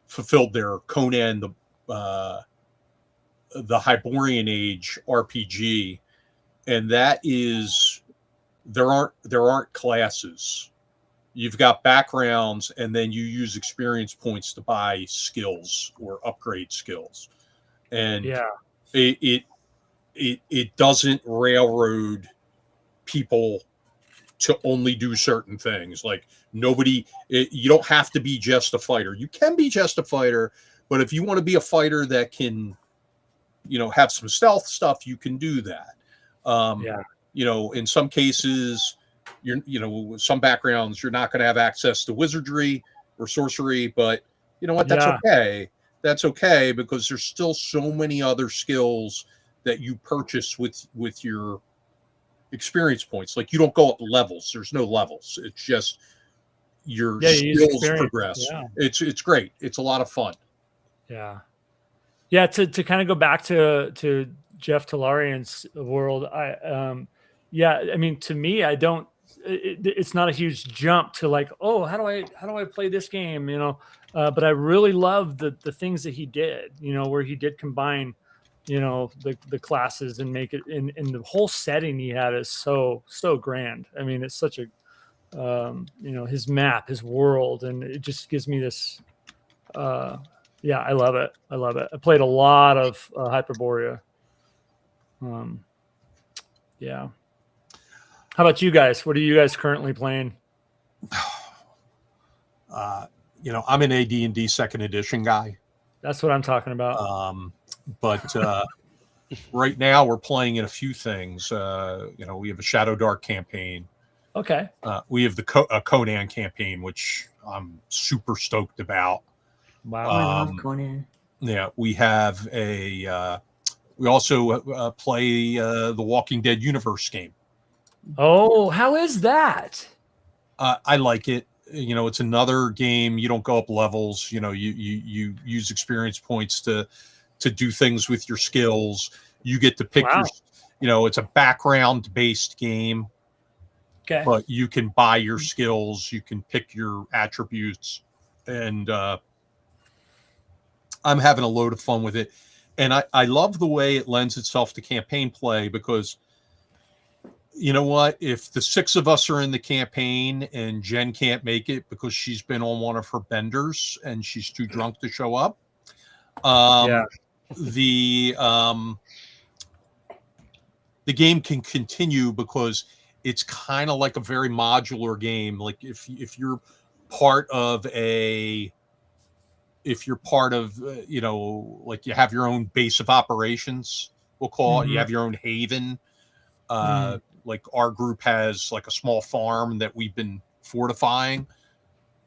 fulfilled their Conan the Hyborian Age RPG, and that is there aren't classes. You've got backgrounds, and then you use experience points to buy skills or upgrade skills. And it doesn't railroad people to only do certain things. Like you don't have to be just a fighter. You can be just a fighter, but if you want to be a fighter that can, have some stealth stuff, you can do that. In some cases, some backgrounds, you're not going to have access to wizardry or sorcery, but you know what? That's okay. That's okay, because there's still so many other skills that you purchase with your experience points. Like, you don't go up levels. There's no levels. It's just your skills progress. Yeah. It's great. It's a lot of fun.
Yeah. Yeah. To kind of go back to Jeff Talarian's world, to me, it's not a huge jump to like, oh, how do I play this game? But I really love the things that he did, where he did combine, the classes and make it in the whole setting he had is so grand. I mean, it's such a, his map, his world, and it just gives me this, I love it. I played a lot of Hyperborea. How about you guys? What are you guys currently playing?
I'm an AD&D 2nd edition guy.
That's what I'm talking about.
But right now we're playing in a few things. We have a Shadow Dark campaign.
Okay.
We have a Conan campaign, which I'm super stoked about.
Wow. I love Conan.
Yeah, we have we also play the Walking Dead universe game.
Oh, how is that?
I like it. It's another game. You don't go up levels. You use experience points to do things with your skills. You get to pick it's a background based game.
Okay.
But you can buy your skills. You can pick your attributes, and I'm having a load of fun with it. And I love the way it lends itself to campaign play, because you know what? If the 6 of us are in the campaign and Jen can't make it because she's been on one of her benders and she's too drunk to show up, the game can continue, because it's kind of like a very modular game. Like if you're part of like you have your own base of operations, we'll call it. You have your own haven. Like our group has like a small farm that we've been fortifying.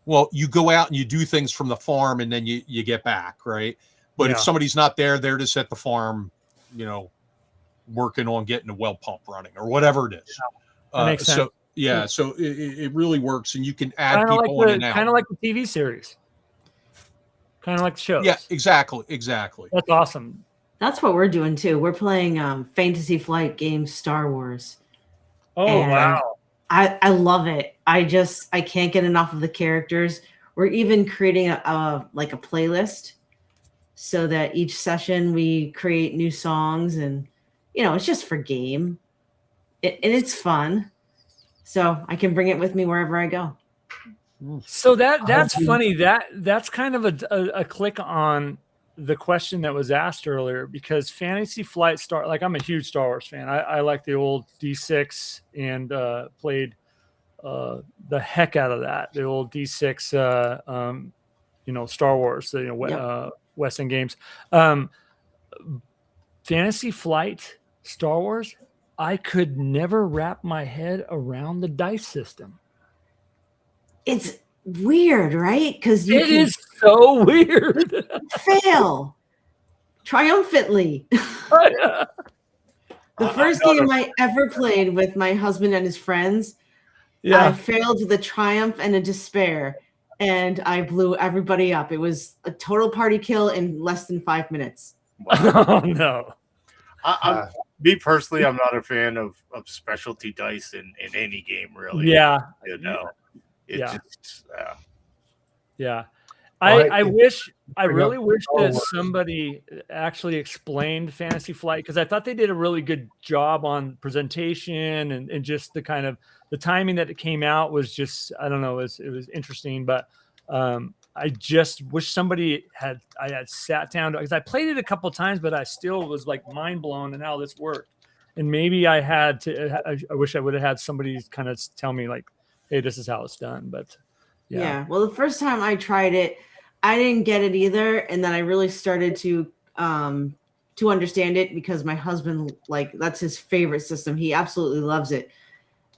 Well, you go out and you do things from the farm, and then you get back, right? But if somebody's not there, they're just at the farm, working on getting a well pump running or whatever it is.
That makes sense.
So it really works, and you can add people in and out.
Kind of like the TV series. Kind of like the shows.
Yeah, exactly.
That's awesome.
That's what we're doing too. We're playing Fantasy Flight games, Star Wars.
Oh, and wow.
I love it. I can't get enough of the characters. We're even creating a playlist, so that each session we create new songs, and it's just for game. And it's fun. So I can bring it with me wherever I go.
So that's funny. That's kind of a click on the question that was asked earlier, because Fantasy Flight I'm a huge Star Wars fan. I like the old D6 and played the heck out of that. The old D6 Star Wars,
Yep.
West End Games. Fantasy Flight, Star Wars, I could never wrap my head around the dice system.
It's weird, right? Because you
It
can
is so weird.
fail triumphantly. The first game I ever played with my husband and his friends, I failed with a triumph and a despair, and I blew everybody up. It was a total party kill in less than 5 minutes.
Wow.
Oh no.
Me personally, I'm not a fan of specialty dice in any game, really.
Yeah.
Just
Yeah.
Well,
I really wish that somebody actually explained Fantasy Flight, because I thought they did a really good job on presentation and just the kind of the timing that it came out was just, I don't know, it was interesting, but I just wish somebody had sat down, because I played it a couple of times, but I still was like mind blown in how this worked. And maybe I wish I would have had somebody kind of tell me like, hey, this is how it's done. But
yeah. Well, the first time I tried it, I didn't get it either, and then I really started to understand it because my husband, like, that's his favorite system. He absolutely loves it,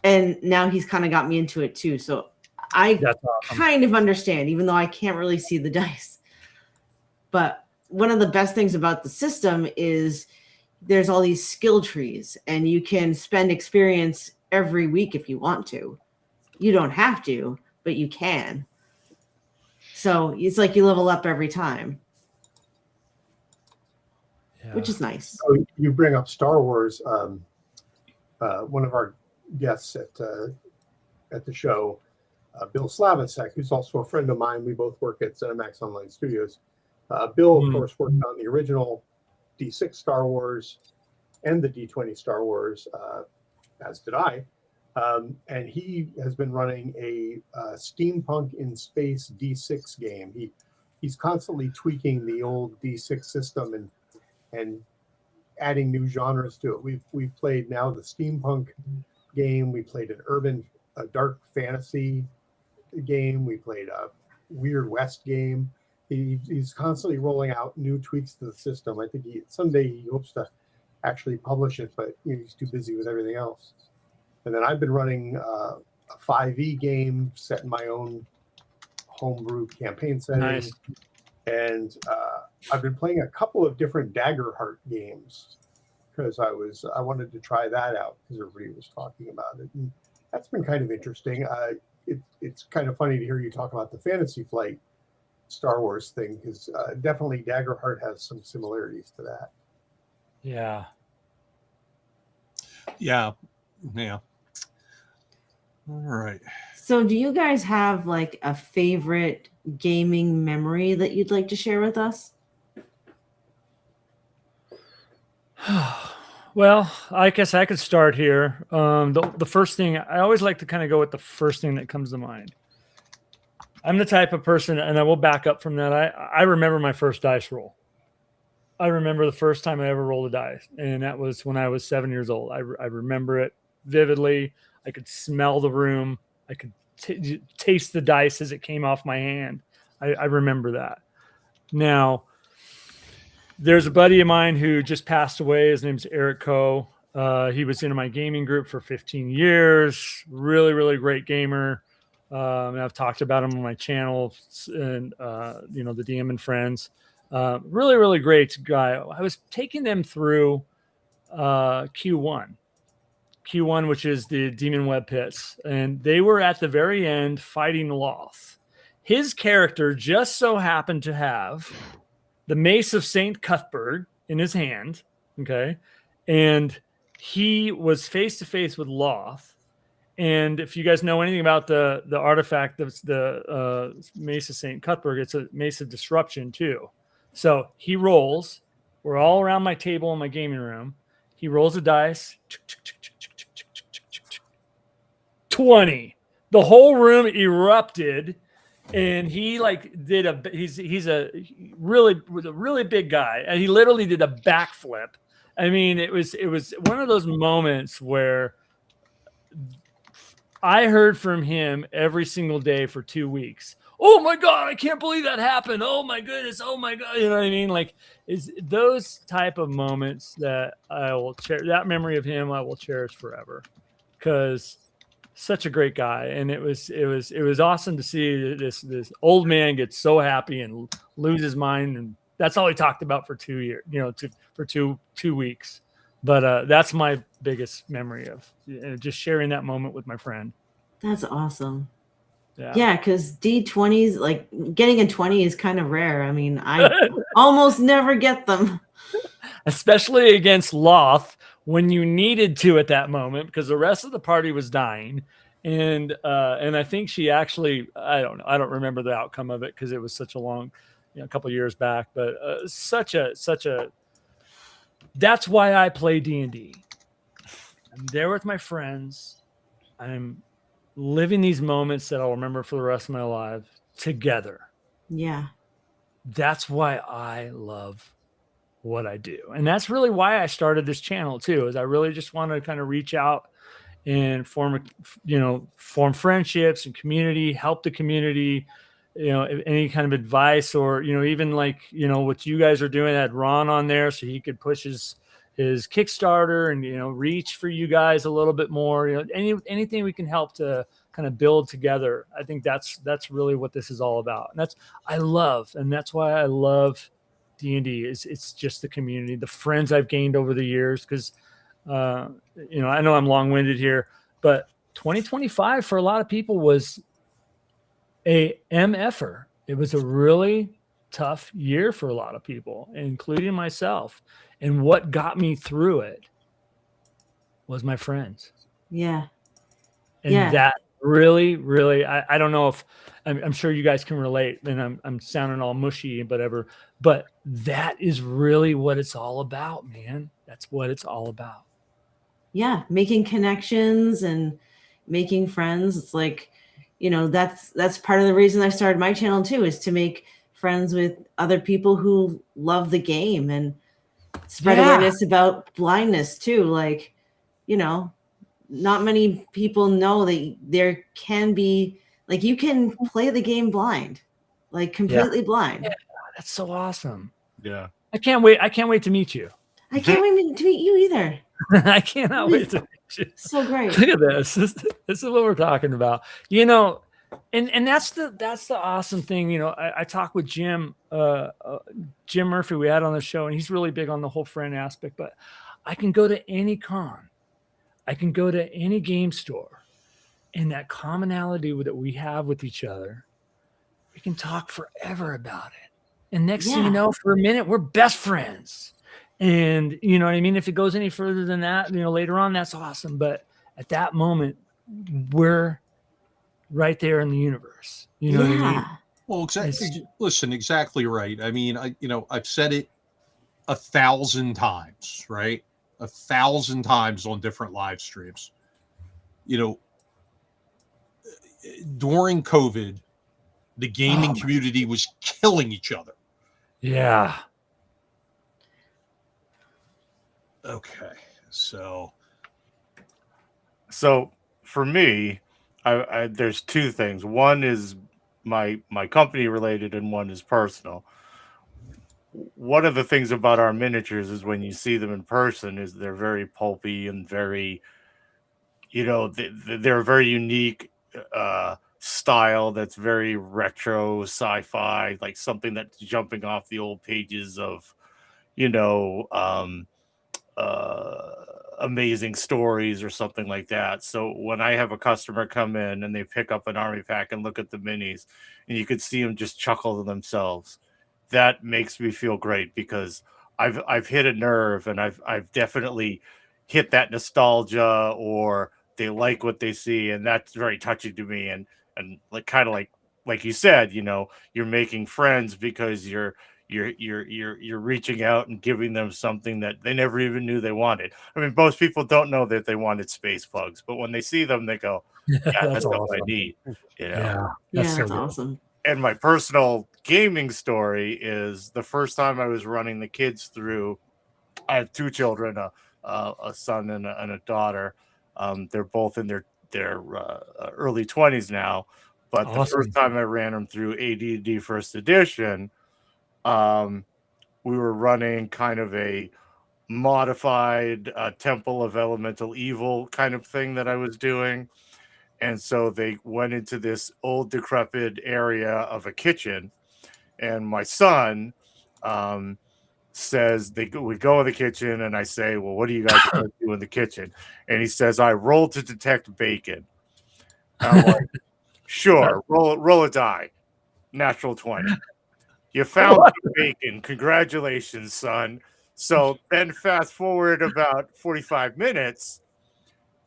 and now he's kind of got me into it too. So I kind of understand, even though I can't really see the dice. But one of the best things about the system is there's all these skill trees, and you can spend experience every week if you want to. You don't have to, but you can. So it's like you level up every time, which is nice.
So you bring up Star Wars. One of our guests at the show, Bill Slavicsek, who's also a friend of mine. We both work at ZeniMax Online Studios. Bill, of course, worked on the original D6 Star Wars and the D20 Star Wars, as did I. And he has been running a steampunk in space D6 game. He's constantly tweaking the old D6 system and adding new genres to it. We've played now the steampunk game. We played a dark fantasy game. We played a Weird West game. He's constantly rolling out new tweaks to the system. I think someday he hopes to actually publish it, but he's too busy with everything else. And then I've been running a 5e game set in my own homebrew campaign setting.
Nice.
And I've been playing a couple of different Daggerheart games because I wanted to try that out because everybody was talking about it. And that's been kind of interesting. It's kind of funny to hear you talk about the Fantasy Flight Star Wars thing, because definitely Daggerheart has some similarities to that.
Yeah.
All right.
So do you guys have like a favorite gaming memory that you'd like to share with us?
Well, I guess I could start here. The first thing, I always like to kind of go with the first thing that comes to mind. I'm the type of person, and I will back up from that. I remember my first dice roll. I remember the first time I ever rolled a dice, and that was when I was 7 years old. I remember it vividly. I could smell the room. I could taste the dice as it came off my hand. I remember that. Now, there's a buddy of mine who just passed away. His name's Eric Coe. He was in my gaming group for 15 years. Really, really great gamer. And I've talked about him on my channel and, the DM and Friends. Really, really great guy. I was taking them through Q1, which is the Demon Web Pits. And they were at the very end fighting Loth. His character just so happened to have the Mace of St. Cuthbert in his hand. Okay. And he was face to face with Loth. And if you guys know anything about the artifact that's the Mace of St. Cuthbert, it's a Mace of Disruption too. So he rolls. We're all around my table in my gaming room. He rolls a dice. 20. The whole room erupted. And he he's a really big guy, and he literally did a backflip. I mean, it was one of those moments where I heard from him every single day for 2 weeks. oh my God, I can't believe that happened. Oh my goodness. Oh my God. You know what I mean? Like, is those type of moments that I will cherish, that memory of him I will cherish forever, because such a great guy. And it was awesome to see this old man get so happy and lose his mind. And that's all he talked about for 2 years, for two weeks. But that's my biggest memory of just sharing that moment with my friend.
That's awesome.
Yeah.
Yeah, because D20s, like getting a 20 is kind of rare. I mean, I almost never get them.
Especially against Loth when you needed to at that moment, because the rest of the party was dying. And I think she actually, I don't know, I don't remember the outcome of it because it was such a long, a couple of years back. But such a that's why I play D&D. I'm there with my friends. I'm living these moments that I'll remember for the rest of my life together.
Yeah.
That's why I love what I do. And that's really why I started this channel too, is I really just want to kind of reach out and form friendships and community, help the community, any kind of advice, or, even like, what you guys are doing, had Ron on there so he could push his Kickstarter and, reach for you guys a little bit more, anything we can help to kind of build together. I think that's really what this is all about. And that's why I love D&D. It's just the community, the friends I've gained over the years. Cause I know I'm long-winded here, but 2025 for a lot of people was a MFer. It was a really tough year for a lot of people, including myself. And what got me through it was my friends.
Yeah.
And that really, really, I don't know if I'm sure you guys can relate, and I'm sounding all mushy and whatever, but that is really what it's all about, man. That's what it's all about.
Yeah. Making connections and making friends. It's like, that's part of the reason I started my channel too, is to make friends with other people who love the game and spread awareness about blindness too. Like, not many people know that there can be, like, you can play the game blind, like completely blind.
Yeah, that's so awesome.
Yeah.
I can't wait to meet you.
I can't wait to meet you either.
I cannot wait to meet you.
So great.
Look at this. This is what we're talking about. And that's the awesome thing. I talked with Jim Murphy we had on the show, and he's really big on the whole friend aspect. But I can go to any con, I can go to any game store, and that commonality that we have with each other, we can talk forever about it. And next thing you know, for a minute, we're best friends. And you know what I mean? If it goes any further than that, later on, that's awesome. But at that moment, we're right there in the universe. You know what I mean?
Well, listen, exactly right. I mean, I've said it 1,000 times, right? 1,000 times on different live streams. During COVID, the gaming community was killing each other.
Yeah.
Okay. So
for me, I there's two things. One is my company related, and one is personal. One of the things about our miniatures is when you see them in person, is they're very pulpy and very, they're a very unique style that's very retro sci-fi, like something that's jumping off the old pages of, amazing stories or something like that. So when I have a customer come in and they pick up an army pack and look at the minis, and you could see them just chuckle to themselves, that makes me feel great, because I've hit a nerve, and I've definitely hit that nostalgia, or they like what they see, and that's very touching to me. And like, kind of like you said, you're making friends because you're reaching out and giving them something that they never even knew they wanted. I mean, most people don't know that they wanted space bugs, but when they see them, they go, yeah, that's
awesome.
what I need.
That's awesome.
And my personal gaming story is the first time I was running the kids through. I have two children, a son and a daughter. They're both in their early 20s now, But the first time I ran them through AD&D First Edition, we were running kind of a modified Temple of Elemental Evil kind of thing that I was doing. And so they went into this old decrepit area of a kitchen, and my son says we go in the kitchen, and I say, well, what do you guys do in the kitchen? And he says, I roll to detect bacon. And I'm like, sure, roll a die. Natural 20. You found the bacon. Congratulations, son. So then fast forward about 45 minutes,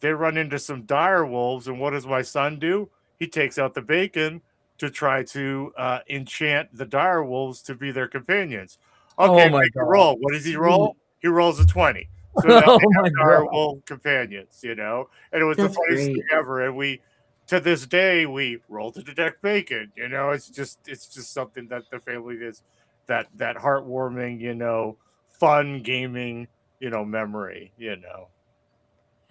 they run into some dire wolves, and what does my son do? He takes out the bacon to try to enchant the dire wolves to be their companions. Okay, make a roll. What does he roll? He rolls a 20. So now they have dire wolf companions, and it was the funniest thing ever. And we, to this day, we roll to detect bacon. It's just something that the family is, that heartwarming, fun gaming, memory,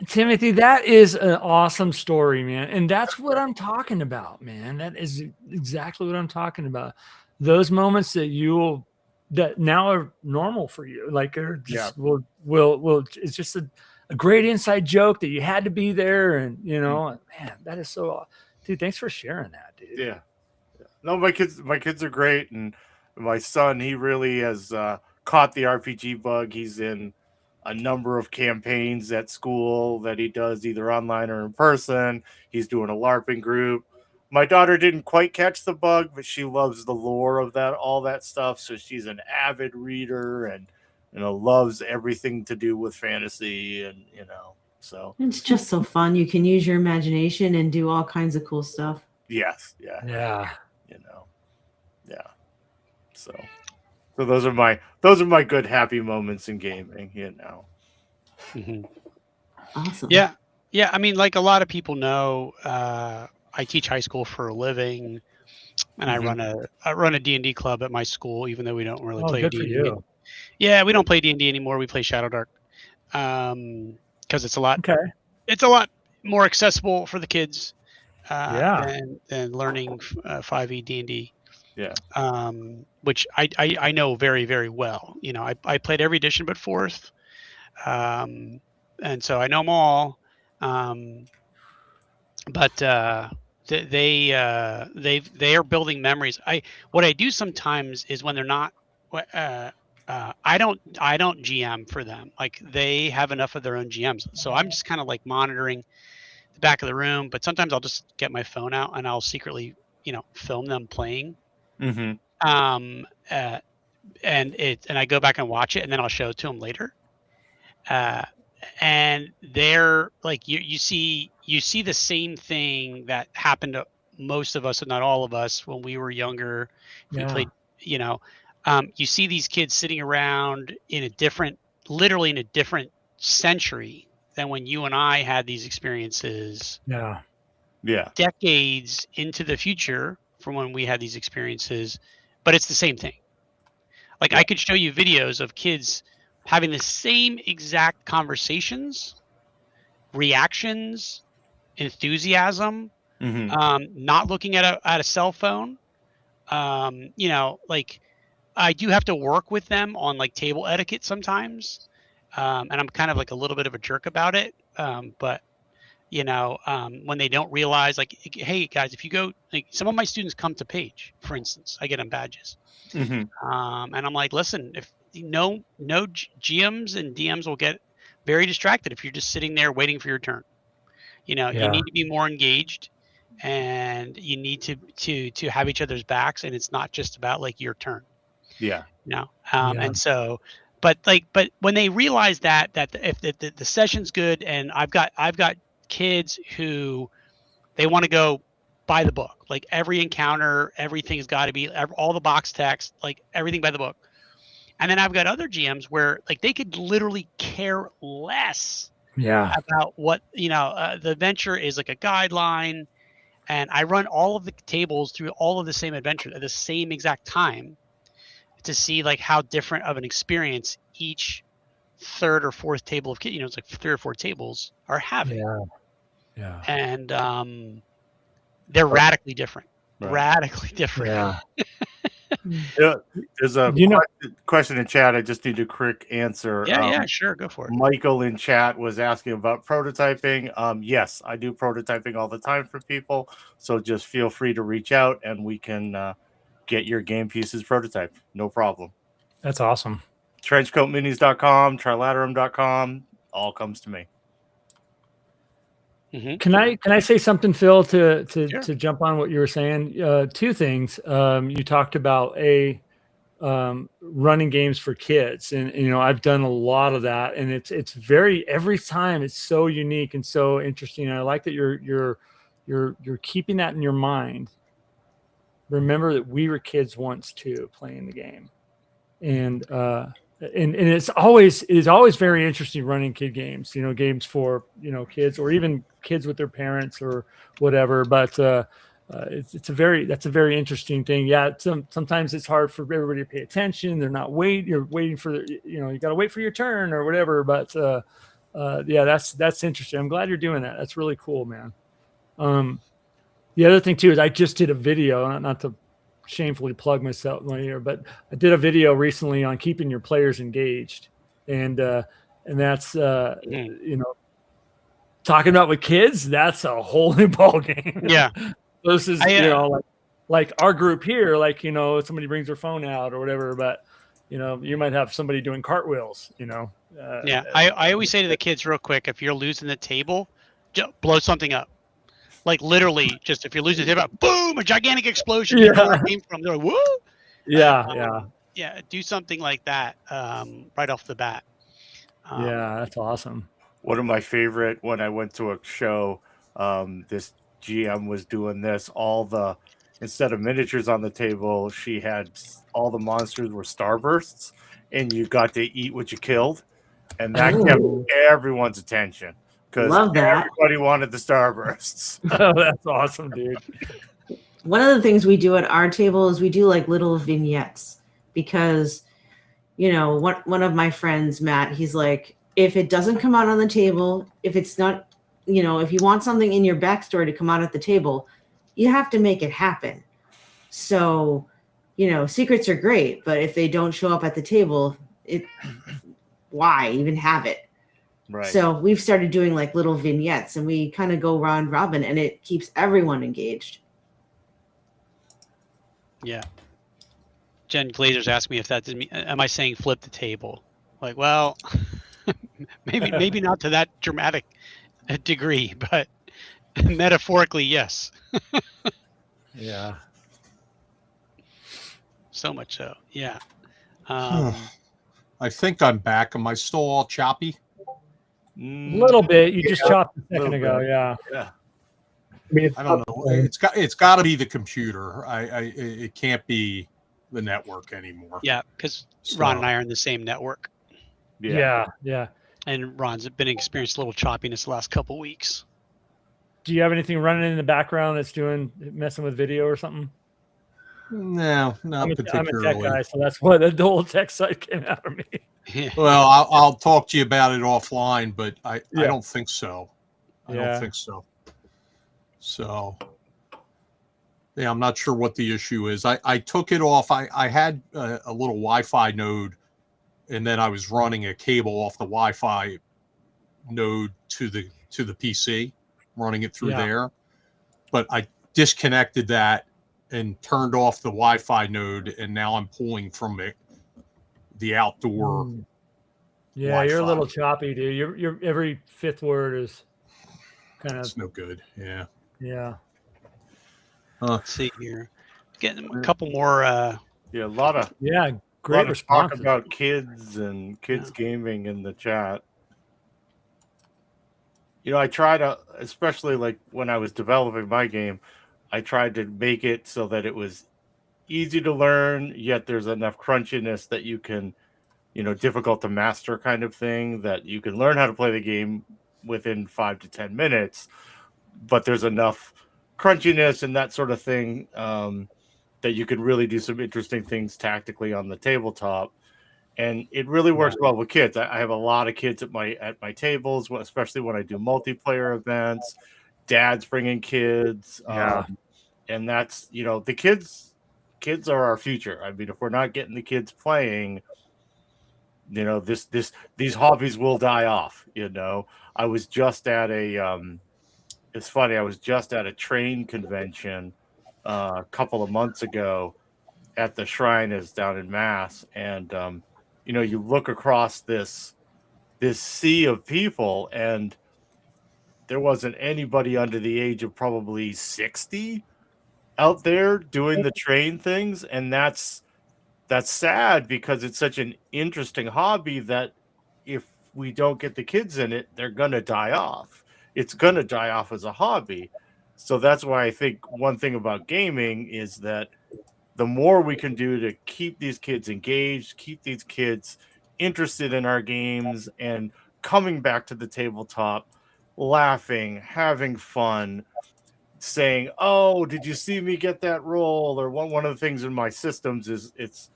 Timothy, that is an awesome story, man. And that's what I'm talking about, man. That is exactly what I'm talking about. Those moments that now are normal for you. Like, are just will it's just a great inside joke that you had to be there. And man, that is so, dude, thanks for sharing that, dude.
Yeah. No, my kids are great. And my son, he really has caught the RPG bug. He's in a number of campaigns at school that he does either online or in person. He's doing a LARPing group. My daughter didn't quite catch the bug, but she loves the lore of all that stuff. So she's an avid reader and loves everything to do with fantasy, and so
it's just so fun. You can use your imagination and do all kinds of cool stuff.
Yes, yeah.
Yeah.
So those are my good happy moments in gaming,
Mm-hmm.
Awesome.
Yeah. I mean, like a lot of people know, I teach high school for a living, and I run a D&D club at my school, even though we don't really play D&D. Yeah, we don't play D&D anymore. We play Shadow Dark, because it's a lot more accessible for the kids than learning 5e D&D.
Yeah.
Which I know very, very well. I played every edition but 4th. And so I know them all. But they are building memories. What I do sometimes is when they're not, I don't GM for them. Like, they have enough of their own GMs. So I'm just kind of like monitoring the back of the room, but sometimes I'll just get my phone out and I'll secretly, film them playing.
Mm-hmm.
And I go back and watch it, and then I'll show it to them later. And they're like, you see the same thing that happened to most of us, and not all of us, when we were younger. We played, you see these kids sitting around literally in a different century than when you and I had these experiences.
Yeah.
Decades into the future from when we had these experiences, but it's the same thing. Like, I could show you videos of kids having the same exact conversations, reactions, enthusiasm, not looking at a cell phone. Like, I do have to work with them on like table etiquette sometimes, and I'm kind of like a little bit of a jerk about it. But when they don't realize, like, hey guys, if you go, like, some of my students come to Page, for instance, I get them badges. And I'm like, listen, if no GMs and DMs will get very distracted if you're just sitting there waiting for your turn. You need to be more engaged, and you need to have each other's backs, and it's not just about like your turn. And so, but when they realize that if the session's good, and I've got kids who they want to go by the book, like every encounter, everything's got to be all the box text, like everything by the book. And then I've got other GMs where like they could literally care less about what, the adventure is like a guideline, and I run all of the tables through all of the same adventure at the same exact time to see like how different of an experience each third or fourth table of it's like 3 or 4 tables are having.
Yeah.
And They're radically different.
Right.
Radically different.
Yeah.
Yeah, there's a
You know-
question in chat. I just need a quick answer.
Yeah, sure, go for it.
Michael in chat was asking about prototyping. Yes, I do prototyping all the time for people. So just feel free to reach out and we can get your game pieces prototyped. No problem.
That's awesome.
Trenchcoatminis.com, trilaterum.com, all comes to me.
Mhm.
Can I say something, Phil, to
Sure.
jump on what you were saying? Two things. You talked about running games for kids, and I've done a lot of that, and it's very, every time it's so unique and so interesting. And I like that you're keeping that in your mind. Remember that we were kids once too, playing the game, and it's always very interesting running kid games, games for kids or even kids with their parents or whatever. But that's a very interesting thing. Yeah, sometimes it's hard for everybody to pay attention. They're not you're waiting for you got to wait for your turn or whatever. But yeah, that's interesting. I'm glad you're doing that. That's really cool, man. The other thing too is I just did a video, not to shamefully plug myself here, but I did a video recently on keeping your players engaged, and that's talking about with kids. That's a whole new ball game.
Yeah,
this is like our group here, like somebody brings their phone out or whatever, but you might have somebody doing cartwheels.
Yeah, I always say to the kids real quick, if you're losing the table, blow something up. Like literally, just if you're losing the table, boom, a gigantic explosion. You know where it came from. They're like, woo. Yeah. Do something like that right off the bat.
Yeah, that's awesome.
One of my favorite, when I went to a show, this GM was doing this. Instead of miniatures on the table, she had all the monsters were starbursts, and you got to eat what you killed, and that kept everyone's attention. Because everybody wanted the starbursts.
Oh, that's awesome, dude.
One of the things we do at our table is we do like little vignettes because, one of my friends, Matt, he's like, if it doesn't come out on the table, if it's not, if you want something in your backstory to come out at the table, you have to make it happen. So, secrets are great, but if they don't show up at the table, why even have it?
Right.
So we've started doing like little vignettes, and we kind of go round robin, and it keeps everyone engaged.
Yeah. Jen Glazer's asked me if that doesn't mean, am I saying flip the table? Like, well, maybe not to that dramatic degree, but metaphorically, yes.
Yeah.
So much so. Yeah.
I think I'm back. Am I still all choppy?
A little bit. You just chopped a second ago. Yeah.
Yeah.
I don't know. It's got to be the computer. It can't be the network anymore.
Yeah, because Ron and I are in the same network.
Yeah.
And Ron's been experiencing a little choppiness the last couple weeks.
Do you have anything running in the background that's messing with video or something?
No, not particularly.
I'm a tech guy, so that's why the whole tech side came out of me.
Well, I'll talk to you about it offline, but I don't think so. I don't think so. So, yeah, I'm not sure what the issue is. I took it off. I had a little Wi-Fi node, and then I was running a cable off the Wi-Fi node to the PC, running it through there. But I disconnected that and turned off the Wi-Fi node, and now I'm pulling from the outdoor.
Yeah,
Wi-Fi.
You're a little choppy, dude. Your every fifth word is kind of.
It's no good. Yeah.
Yeah.
Let's see here. Getting a couple more.
A lot of
great response
talk about kids and kids gaming in the chat. I try to, especially like when I was developing my game, I tried to make it so that it was easy to learn, yet there's enough crunchiness that you can, difficult to master kind of thing, that you can learn how to play the game within 5 to 10 minutes, but there's enough crunchiness and that sort of thing that you could really do some interesting things tactically on the tabletop. And it really works well with kids. I have a lot of kids at my tables, especially when I do multiplayer events. dads bringing kids. And that's, the kids are our future. I mean, if we're not getting the kids playing, these hobbies will die off. I was just at it's funny. I was just at a train convention a couple of months ago at the Shrine is down in Mass, and you look across this sea of people, and there wasn't anybody under the age of probably 60 out there doing the train things, and that's sad because it's such an interesting hobby that if we don't get the kids in it, they're gonna die off. It's gonna die off as a hobby. So that's why I think one thing about gaming is that the more we can do to keep these kids engaged, keep these kids interested in our games and coming back to the tabletop, laughing, having fun, saying, "Oh, did you see me get that roll?" Or one of the things in my systems is it's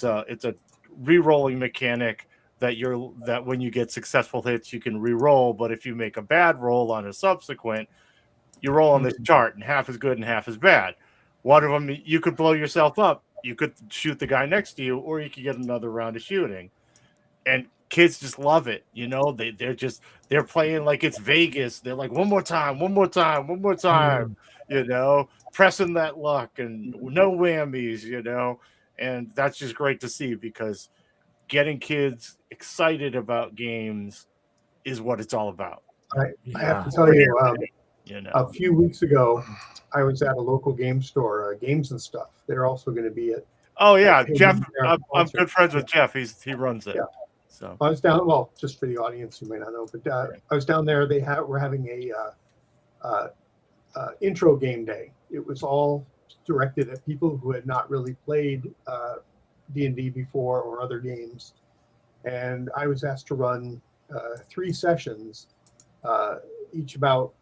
a re-rolling mechanic that when you get successful hits, you can re-roll, but if you make a bad roll on a subsequent, you roll on this chart, and half is good and half is bad. One of them, you could blow yourself up. You could shoot the guy next to you, or you could get another round of shooting. And kids just love it. They're playing like it's Vegas. They're like, one more time, one more time, one more time, pressing that luck and no whammies, and that's just great to see because getting kids excited about games is what it's all about.
I have to tell you, a few weeks ago, I was at a local game store, Games and Stuff. They're also going to be at.
Oh yeah, Jeff. I'm good friends with Jeff. He runs it.
Yeah.
So
I was down. Well, just for the audience who may not know, but I was down there. We're having a intro game day. It was all directed at people who had not really played D&D before or other games, and I was asked to run 3 sessions, each about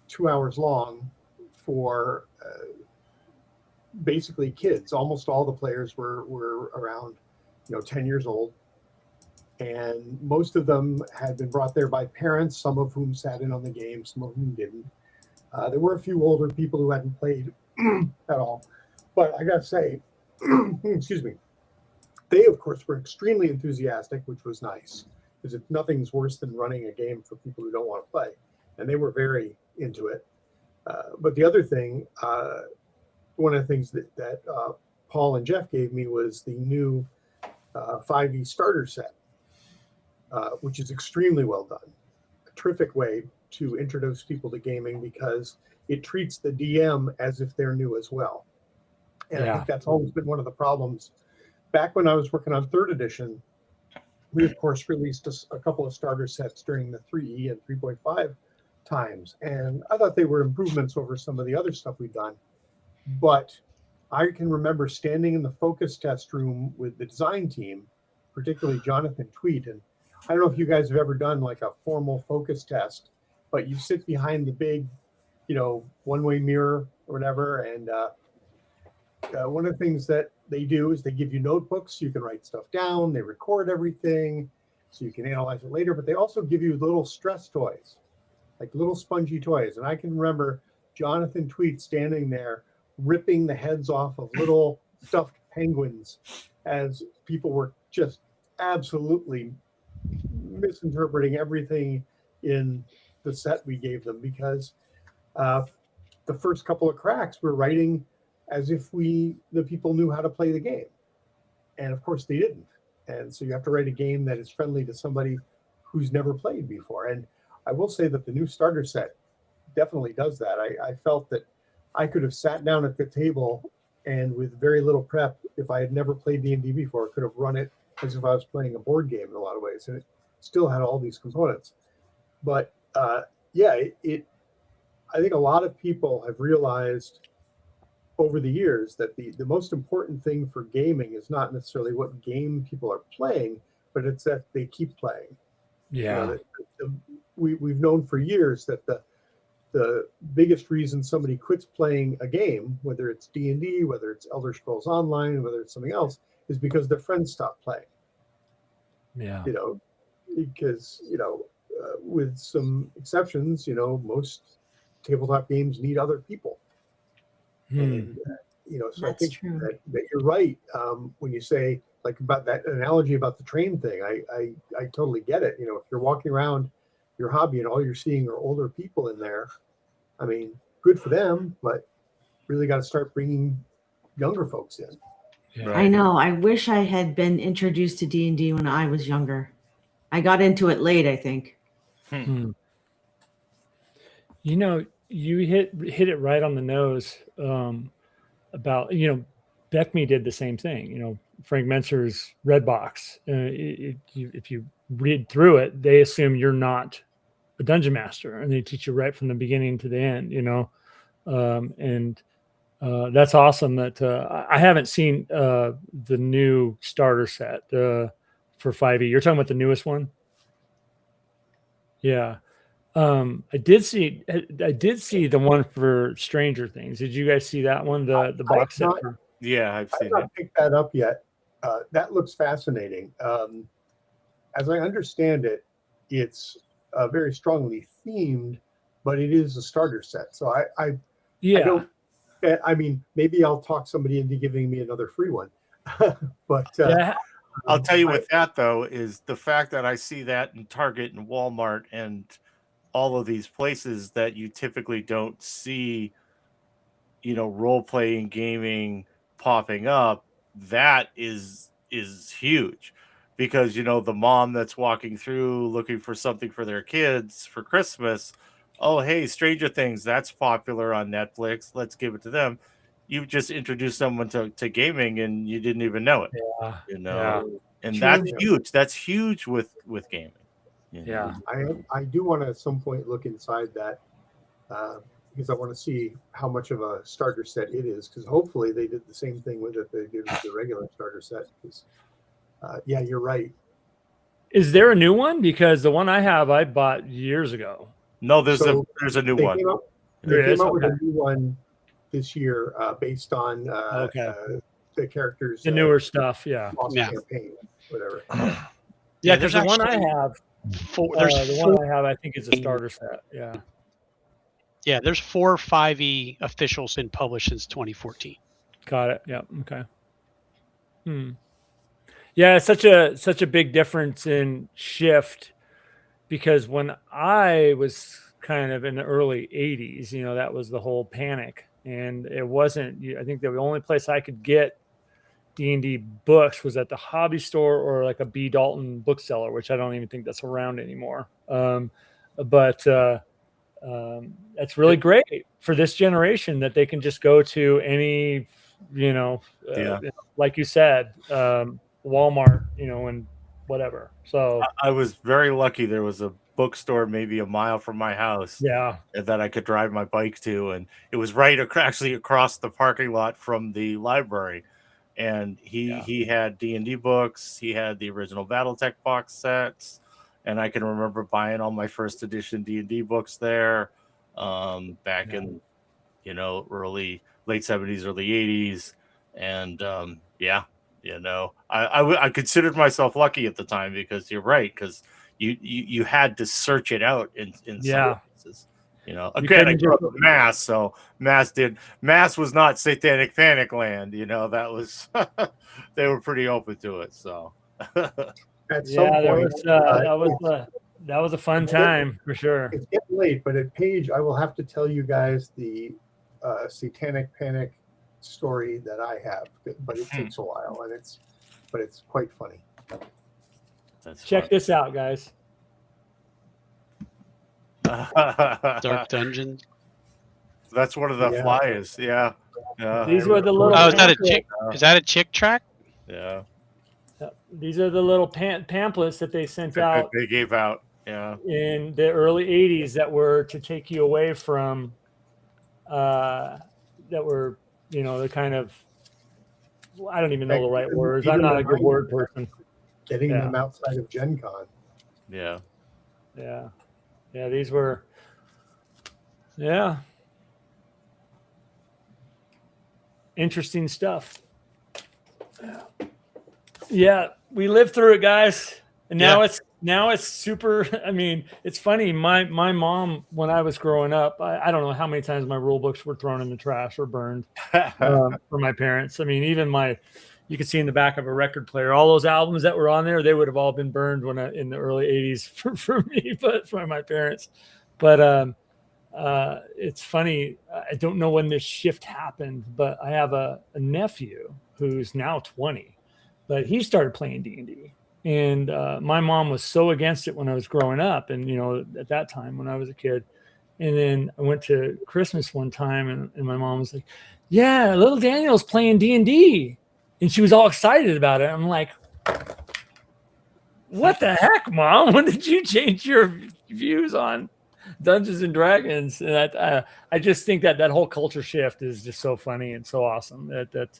2 hours long, for basically kids. Almost all the players were around 10 years old, and most of them had been brought there by parents, some of whom sat in on the game, some of whom didn't. There were a few older people who hadn't played at all, but I gotta say, excuse me, they of course were extremely enthusiastic, which was nice, because nothing's worse than running a game for people who don't want to play, and they were very into it. But the other thing, one of the things that Paul and Jeff gave me was the new 5e starter set, which is extremely well done. A terrific way to introduce people to gaming because it treats the DM as if they're new as well. And I think that's always been one of the problems. Back when I was working on 3rd edition, we of course released a couple of starter sets during the 3E and 3.5 times, and I thought they were improvements over some of the other stuff we've done. But I can remember standing in the focus test room with the design team, particularly Jonathan Tweet, and I don't know if you guys have ever done like a formal focus test, but you sit behind the big, one-way mirror or whatever, and one of the things that they do is they give you notebooks so you can write stuff down. They record everything so you can analyze it later, but they also give you little stress toys, like little spongy toys. And I can remember Jonathan Tweet standing there ripping the heads off of little stuffed penguins as people were just absolutely misinterpreting everything in the set we gave them, because the first couple of cracks we're writing as if the people knew how to play the game, and of course they didn't. And so you have to write a game that is friendly to somebody who's never played before. And I will say that the new starter set definitely does that. I felt that I could have sat down at the table and with very little prep, if I had never played D&D before, could have run it as if I was playing a board game in a lot of ways, and it still had all these components. But I think a lot of people have realized over the years that the most important thing for gaming is not necessarily what game people are playing, but it's that they keep playing. We've known for years that the biggest reason somebody quits playing a game, whether it's D&D, whether it's Elder Scrolls Online, whether it's something else, is because their friends stop playing. Because with some exceptions, most tabletop games need other people. And so
That's
I think
true.
that you're right when you say like about that analogy about the train thing. I totally get it. If you're walking around your hobby and all you're seeing are older people in there, I mean, good for them, but really got to start bringing younger folks in.
Yeah.
I know. I wish I had been introduced to D&D when I was younger. I got into it late, I think.
You hit it right on the nose about, Beckme did the same thing. Frank Menser's Red Box. If you read through it, they assume you're not a dungeon master, and they teach you right from the beginning to the end. And that's awesome. That I haven't seen the new starter set for 5e. You're talking about the newest one? Yeah. I did see the one for Stranger Things. Did you guys see that one? The box set?
Yeah, I've seen
not picked that up yet. That looks fascinating. As I understand it, it's very strongly themed, but it is a starter set. So I don't. I mean, maybe I'll talk somebody into giving me another free one. But
I'll tell you with that though is the fact that I see that in Target and Walmart and all of these places that you typically don't see, role playing gaming popping up. That is huge, because the mom that's walking through looking for something for their kids for Christmas. Oh, hey, Stranger Things, that's popular on Netflix. Let's give it to them. You've just introduced someone to gaming and you didn't even know it.
Yeah.
And
True.
that's huge. That's huge with gaming.
Yeah.
I do want to at some point look inside that because I want to see how much of a starter set it is. Because hopefully they did the same thing with it they did with the regular starter set. Because yeah, you're right.
Is there a new one? Because the one I bought years ago.
No, there's a new one.
They came out with a new one this year based on the characters.
The newer stuff, yeah.
Campaign, whatever.
Yeah, because the one I have, one I have, I think is a starter set. Yeah.
Yeah, there's 4 5e officials been published since 2014.
Got it. Yeah. Okay. Yeah, it's such a big difference in shift, because when I was kind of in the early 80s, that was the whole panic, and it wasn't. I think the only place I could get D&D books was at the hobby store or like a B. Dalton bookseller, which I don't even think that's around anymore. But that's really great for this generation that they can just go to any, like you said, Walmart, and whatever. So
I was very lucky. There was a bookstore maybe a mile from my house that I could drive my bike to, and it was actually across the parking lot from the library. And he had D&D books. He had the original BattleTech box sets, and I can remember buying all my first edition D&D books there back in late 70s, early 80s. And I considered myself lucky at the time, because you're right, because you had to search it out in some places. Again, I grew up in Mass, so Mass was not Satanic Panic land. That was they were pretty open to it. So
at some point,
that was a fun time for sure.
It's getting late, but at Page, I will have to tell you guys the Satanic Panic story that I have, but it takes a while, and it's quite funny.
Check this out, guys.
Dark Dungeon.
That's one of the flyers. Yeah.
These were the little.
Oh, is that a chick? Is that a chick track?
Yeah.
These are the little pamphlets that they sent out.
They gave out. Yeah.
In the early 80s that were to take you away from. That were, the kind of. I don't even know the right words. I'm not a good word person.
Getting them outside of Gen Con.
Yeah.
Yeah. Yeah, these were, interesting stuff. Yeah, we lived through it, guys, and now it's now it's super. I mean, it's funny. My mom, when I was growing up, I don't know how many times my rule books were thrown in the trash or burned for my parents. I mean, even you could see in the back of a record player, all those albums that were on there, they would have all been burned in the early 80s for me, but for my parents. But it's funny. I don't know when this shift happened, but I have a nephew who's now 20, but he started playing D&D. And my mom was so against it when I was growing up. And, at that time when I was a kid. And then I went to Christmas one time and my mom was like, yeah, little Daniel's playing D&D. And she was all excited about it. I'm like, what the heck, Mom? When did you change your views on Dungeons and Dragons? And I just think that whole culture shift is just so funny and so awesome that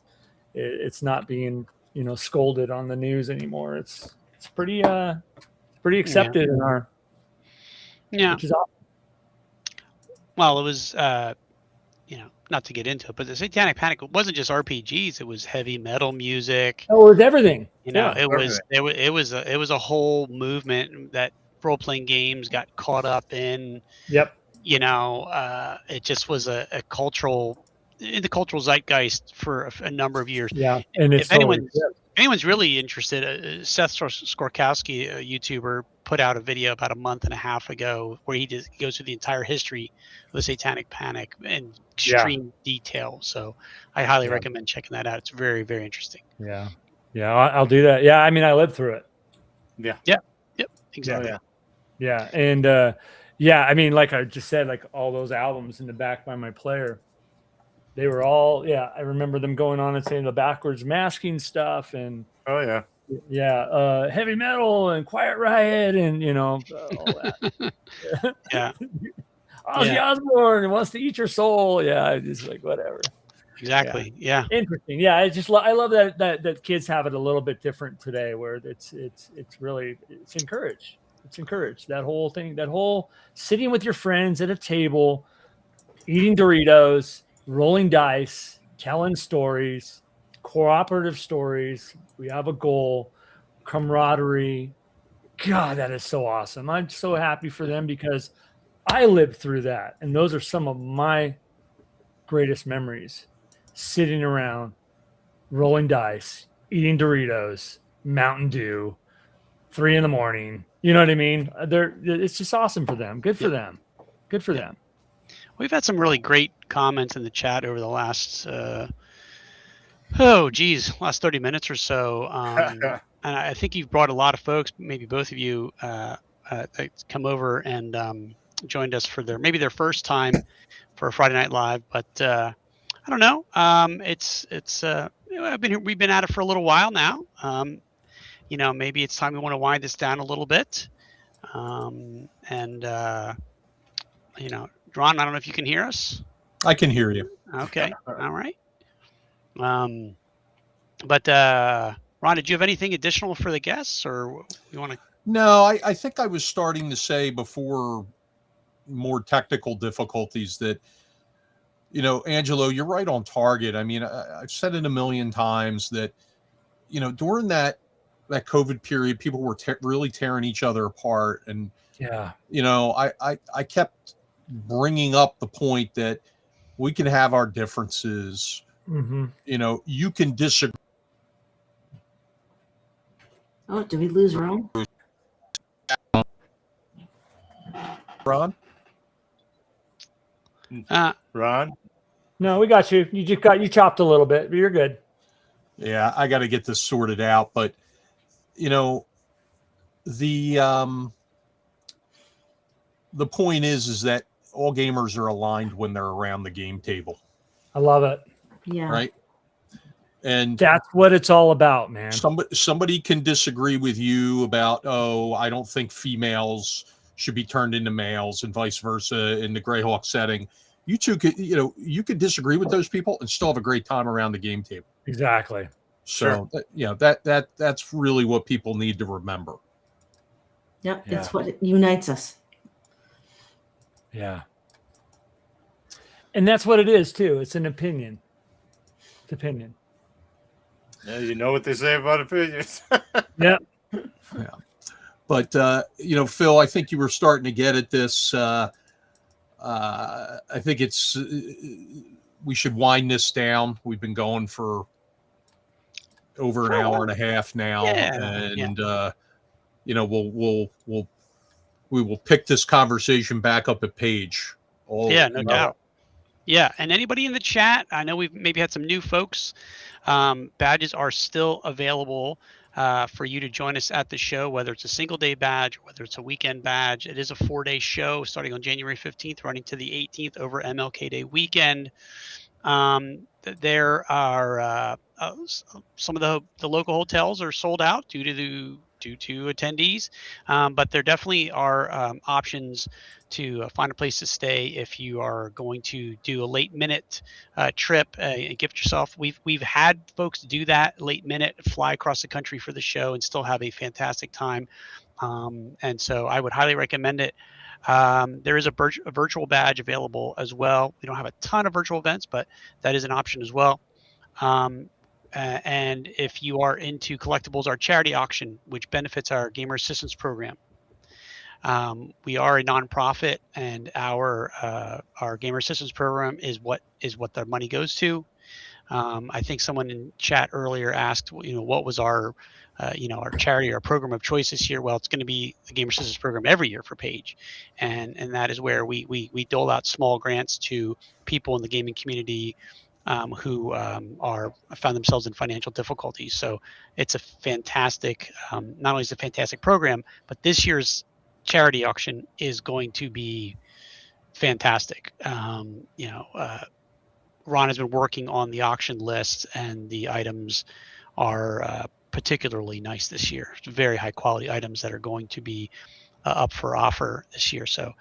it's not being scolded on the news anymore. It's pretty accepted in our which is awesome.
Well, it was not to get into it, but the Satanic Panic wasn't just RPGs. It was heavy metal music.
Oh, it was everything.
It was a whole movement that role playing games got caught up in.
Yep.
It just was in the cultural zeitgeist for a number of years.
Yeah, and
if anyone's really interested, Seth Skorkowski, a YouTuber, put out a video about a month and a half ago where he goes through the entire history of the Satanic Panic in extreme detail. So I highly recommend checking that out. It's very, very interesting.
Yeah. Yeah, I'll do that. Yeah, I mean, I lived through it.
Yeah. Yep. Exactly.
Yeah. And I mean, like I just said, like all those albums in the back by my player, they were all, I remember them going on and saying the backwards masking stuff and heavy metal and Quiet Riot and all that. Ozzy Osbourne wants to eat your soul. Yeah, just like whatever.
Exactly. Yeah.
Interesting. Yeah, I love that kids have it a little bit different today, where it's really encouraged. It's encouraged. That whole thing, that whole sitting with your friends at a table, eating Doritos, rolling dice, telling stories, cooperative stories. We have a goal, camaraderie. God, that is so awesome. I'm so happy for them because I lived through that. And those are some of my greatest memories. Sitting around, rolling dice, eating Doritos, Mountain Dew, 3 a.m. You know what I mean? It's just awesome for them. Good for them. Good for them.
We've had some really great comments in the chat over the last, last 30 minutes or so. And I think you've brought a lot of folks, maybe both of you, come over and joined us for their first time for a Friday Night Live. But I don't know. We've been at it for a little while now. Maybe it's time we want to wind this down a little bit. Ron, I don't know if you can hear us.
I can hear you.
Okay. All right. But Ron, did you have anything additional for the guests, or you want to?
No, I think I was starting to say before more technical difficulties that, Angelo, you're right on target. I mean, I've said it a million times that, during that COVID period, people were really tearing each other apart. And, I kept bringing up the point that we can have our differences.
Mm-hmm.
You can disagree.
Oh, did we lose Ron?
Ron?
Ron?
No, we got you. You chopped a little bit, but you're good.
Yeah, I got to get this sorted out. But, the point is that all gamers are aligned when they're around the game table.
I love it.
Yeah.
Right. And
that's what it's all about, man.
Somebody can disagree with you about, I don't think females should be turned into males and vice versa in the Greyhawk setting. You two could, you could disagree with those people and still have a great time around the game table.
Exactly.
So, that's really what people need to remember.
Yep. Yeah. It's what unites us.
Yeah. And that's what it is too. It's an opinion. It's opinion.
Yeah, you know what they say about opinions.
Yeah.
Yeah. But Phil, I think you were starting to get at this. I think we should wind this down. We've been going for over an hour and a half now, and we will pick this conversation back up at Page.
No doubt. Yeah, and anybody in the chat, I know we've maybe had some new folks. Badges are still available for you to join us at the show, whether it's a single day badge, whether it's a weekend badge. It is a 4-day show starting on January 15th, running to the 18th over MLK Day weekend. There are some of the local hotels are sold out due to attendees, but there definitely are options to find a place to stay if you are going to do a late minute trip and gift yourself. We've had folks do that late minute, fly across the country for the show and still have a fantastic time. And so I would highly recommend it. There is a virtual badge available as well. We don't have a ton of virtual events, but that is an option as well. And if you are into collectibles, our charity auction, which benefits our gamer assistance program. We are a nonprofit, and our gamer assistance program is what the money goes to. I think someone in chat earlier asked, what was our charity or program of choice this year? Well, it's going to be the Gamer Assistance Program every year for Page, and that is where we dole out small grants to people in the gaming community who found themselves in financial difficulties. So it's a fantastic, not only is it a fantastic program, but this year's charity auction is going to be fantastic. Ron has been working on the auction list, and the items are particularly nice this year. It's very high quality items that are going to be up for offer this year. So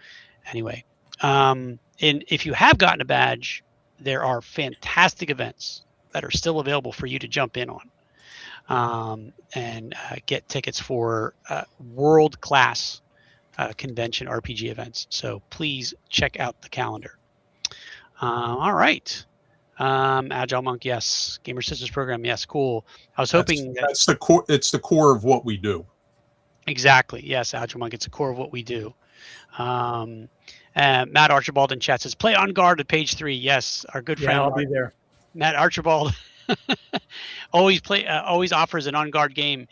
anyway, and if you have gotten a badge, there are fantastic events that are still available for you to jump in on and get tickets for world-class convention RPG events. So please check out the calendar. All right. Agile Monk, yes. Gamer Assistance Program, yes. Cool. I was hoping
that's the core. It's the core of what we do.
Exactly. Yes, Agile Monk. It's the core of what we do. Matt Archibald in chat says, "Play On Guard at Page 3." Yes, our good friend.
I'll be there.
Matt Archibald always offers an On Guard game,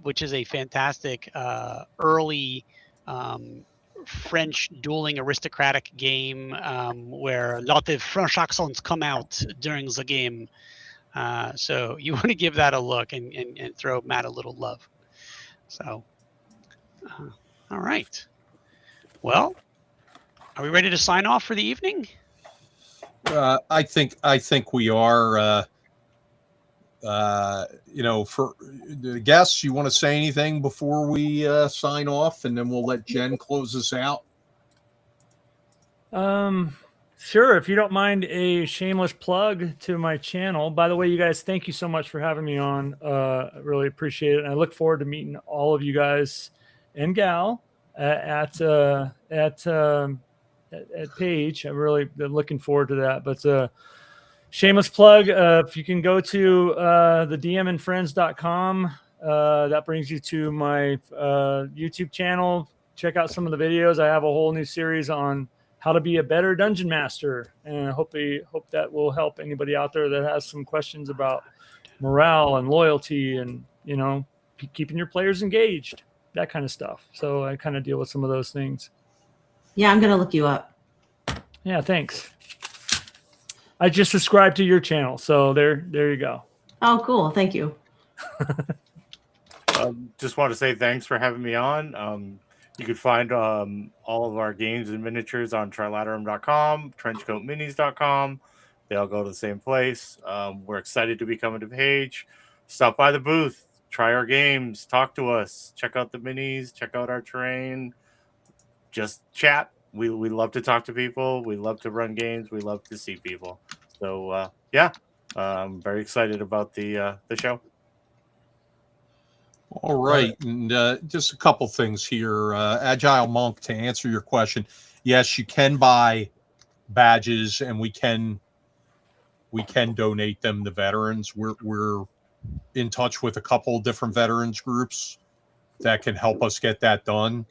which is a fantastic early French dueling aristocratic game where a lot of French accents come out during the game. So you want to give that a look and throw Matt a little love. So, all right. Well, are we ready to sign off for the evening?
I think we are. For the guests, you want to say anything before we sign off, and then we'll let Jen close us out.
Sure. If you don't mind a shameless plug to my channel. By the way, you guys, thank you so much for having me on. I really appreciate it. And I look forward to meeting all of you guys and gal at Page. I'm really looking forward to that. But shameless plug, if you can go to the DMandFriends.com, that brings you to my YouTube channel. Check out some of the videos. I have a whole new series on how to be a better dungeon master, and I hope that will help anybody out there that has some questions about morale and loyalty and keeping your players engaged, that kind of stuff. So I kind of deal with some of those things.
Yeah, I'm gonna look you up.
Yeah, thanks. I just subscribed to your channel, so there you go.
Oh, cool. Thank you.
Just want to say thanks for having me on. You can find all of our games and miniatures on trilaterum.com, trenchcoatminis.com. They all go to the same place. We're excited to be coming to Page. Stop by the booth, try our games, talk to us, check out the minis, check out our terrain, just chat. We love to talk to people. We love to run games. We love to see people. So I'm very excited about the show.
All right, and just a couple things here. Agile Monk, to answer your question, yes, you can buy badges, and we can donate them to veterans. We're in touch with a couple different veterans groups that can help us get that done.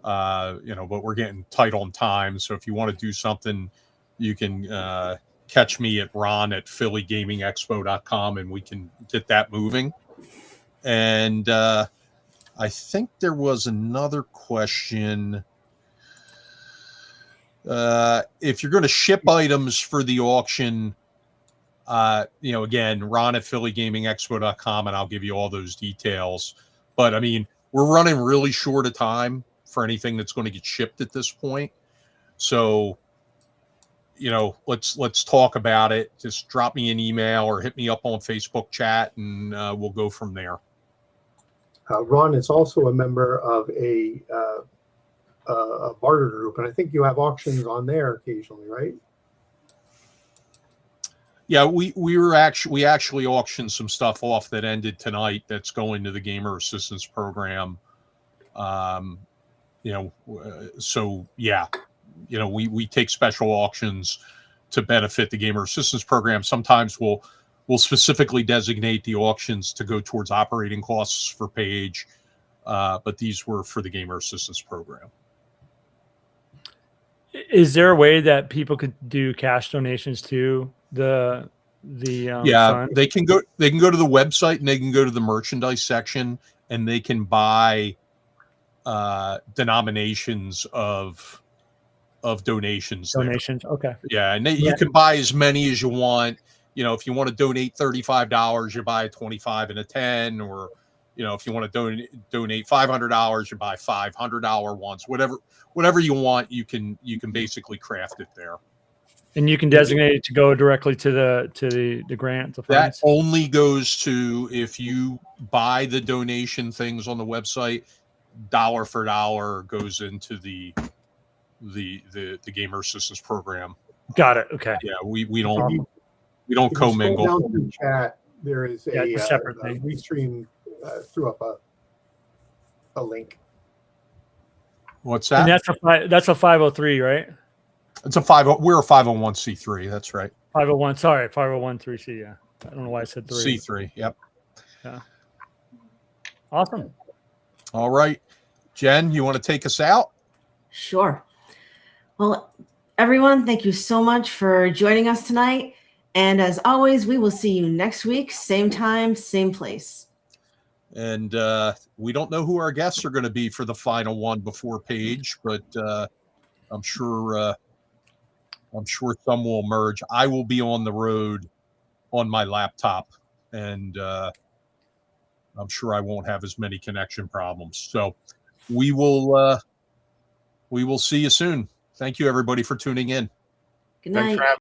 But we're getting tight on time. So if you want to do something, you can catch me at ron@phillygamingexpo.com and we can get that moving. And I think there was another question. If you're going to ship items for the auction, again, ron@phillygamingexpo.com, and I'll give you all those details. But I mean, we're running really short of time for anything that's going to get shipped at this point. So, let's talk about it. Just drop me an email or hit me up on Facebook chat, and we'll go from there.
Ron is also a member of a barter group, and I think you have auctions on there occasionally, right?
Yeah, we actually auctioned some stuff off that ended tonight. That's going to the Gamer Assistance Program. So yeah, we take special auctions to benefit the Gamer Assistance Program. Sometimes we'll specifically designate the auctions to go towards operating costs for Page, but these were for the Gamer Assistance Program.
Is there a way that people could do cash donations to the fund?
They can go to the website and they can go to the merchandise section and they can buy denominations of donations.
Okay.
Yeah, and you can buy as many as you want. If you want to donate $35, you buy a 25 and a 10, or if you want to donate $500, you buy $500 ones. Whatever you want, you can basically craft it there.
And you can designate it to go directly to the grant.
That only goes to if you buy the donation things on the website. Dollar for dollar goes into the Gamer Assistance Program.
Got it. Okay.
Yeah, we don't commingle.
Down to the chat, there is a
separate thing.
Restream threw up a link.
What's that?
And that's a 503, right?
It's we're a 501c3. That's right.
501. Sorry, 501(c). Yeah, I don't know why I said 3.
C3. Yep.
Yeah. Awesome.
All right, Jen, you want to take us out?
Sure. Well, everyone, thank you so much for joining us tonight. And as always, we will see you next week, same time, same place.
And we don't know who our guests are going to be for the final one before Page, but I'm sure some will emerge. I will be on the road on my laptop, and I'm sure I won't have as many connection problems. So we will see you soon. Thank you, everybody, for tuning in.
Good night.
Thanks for having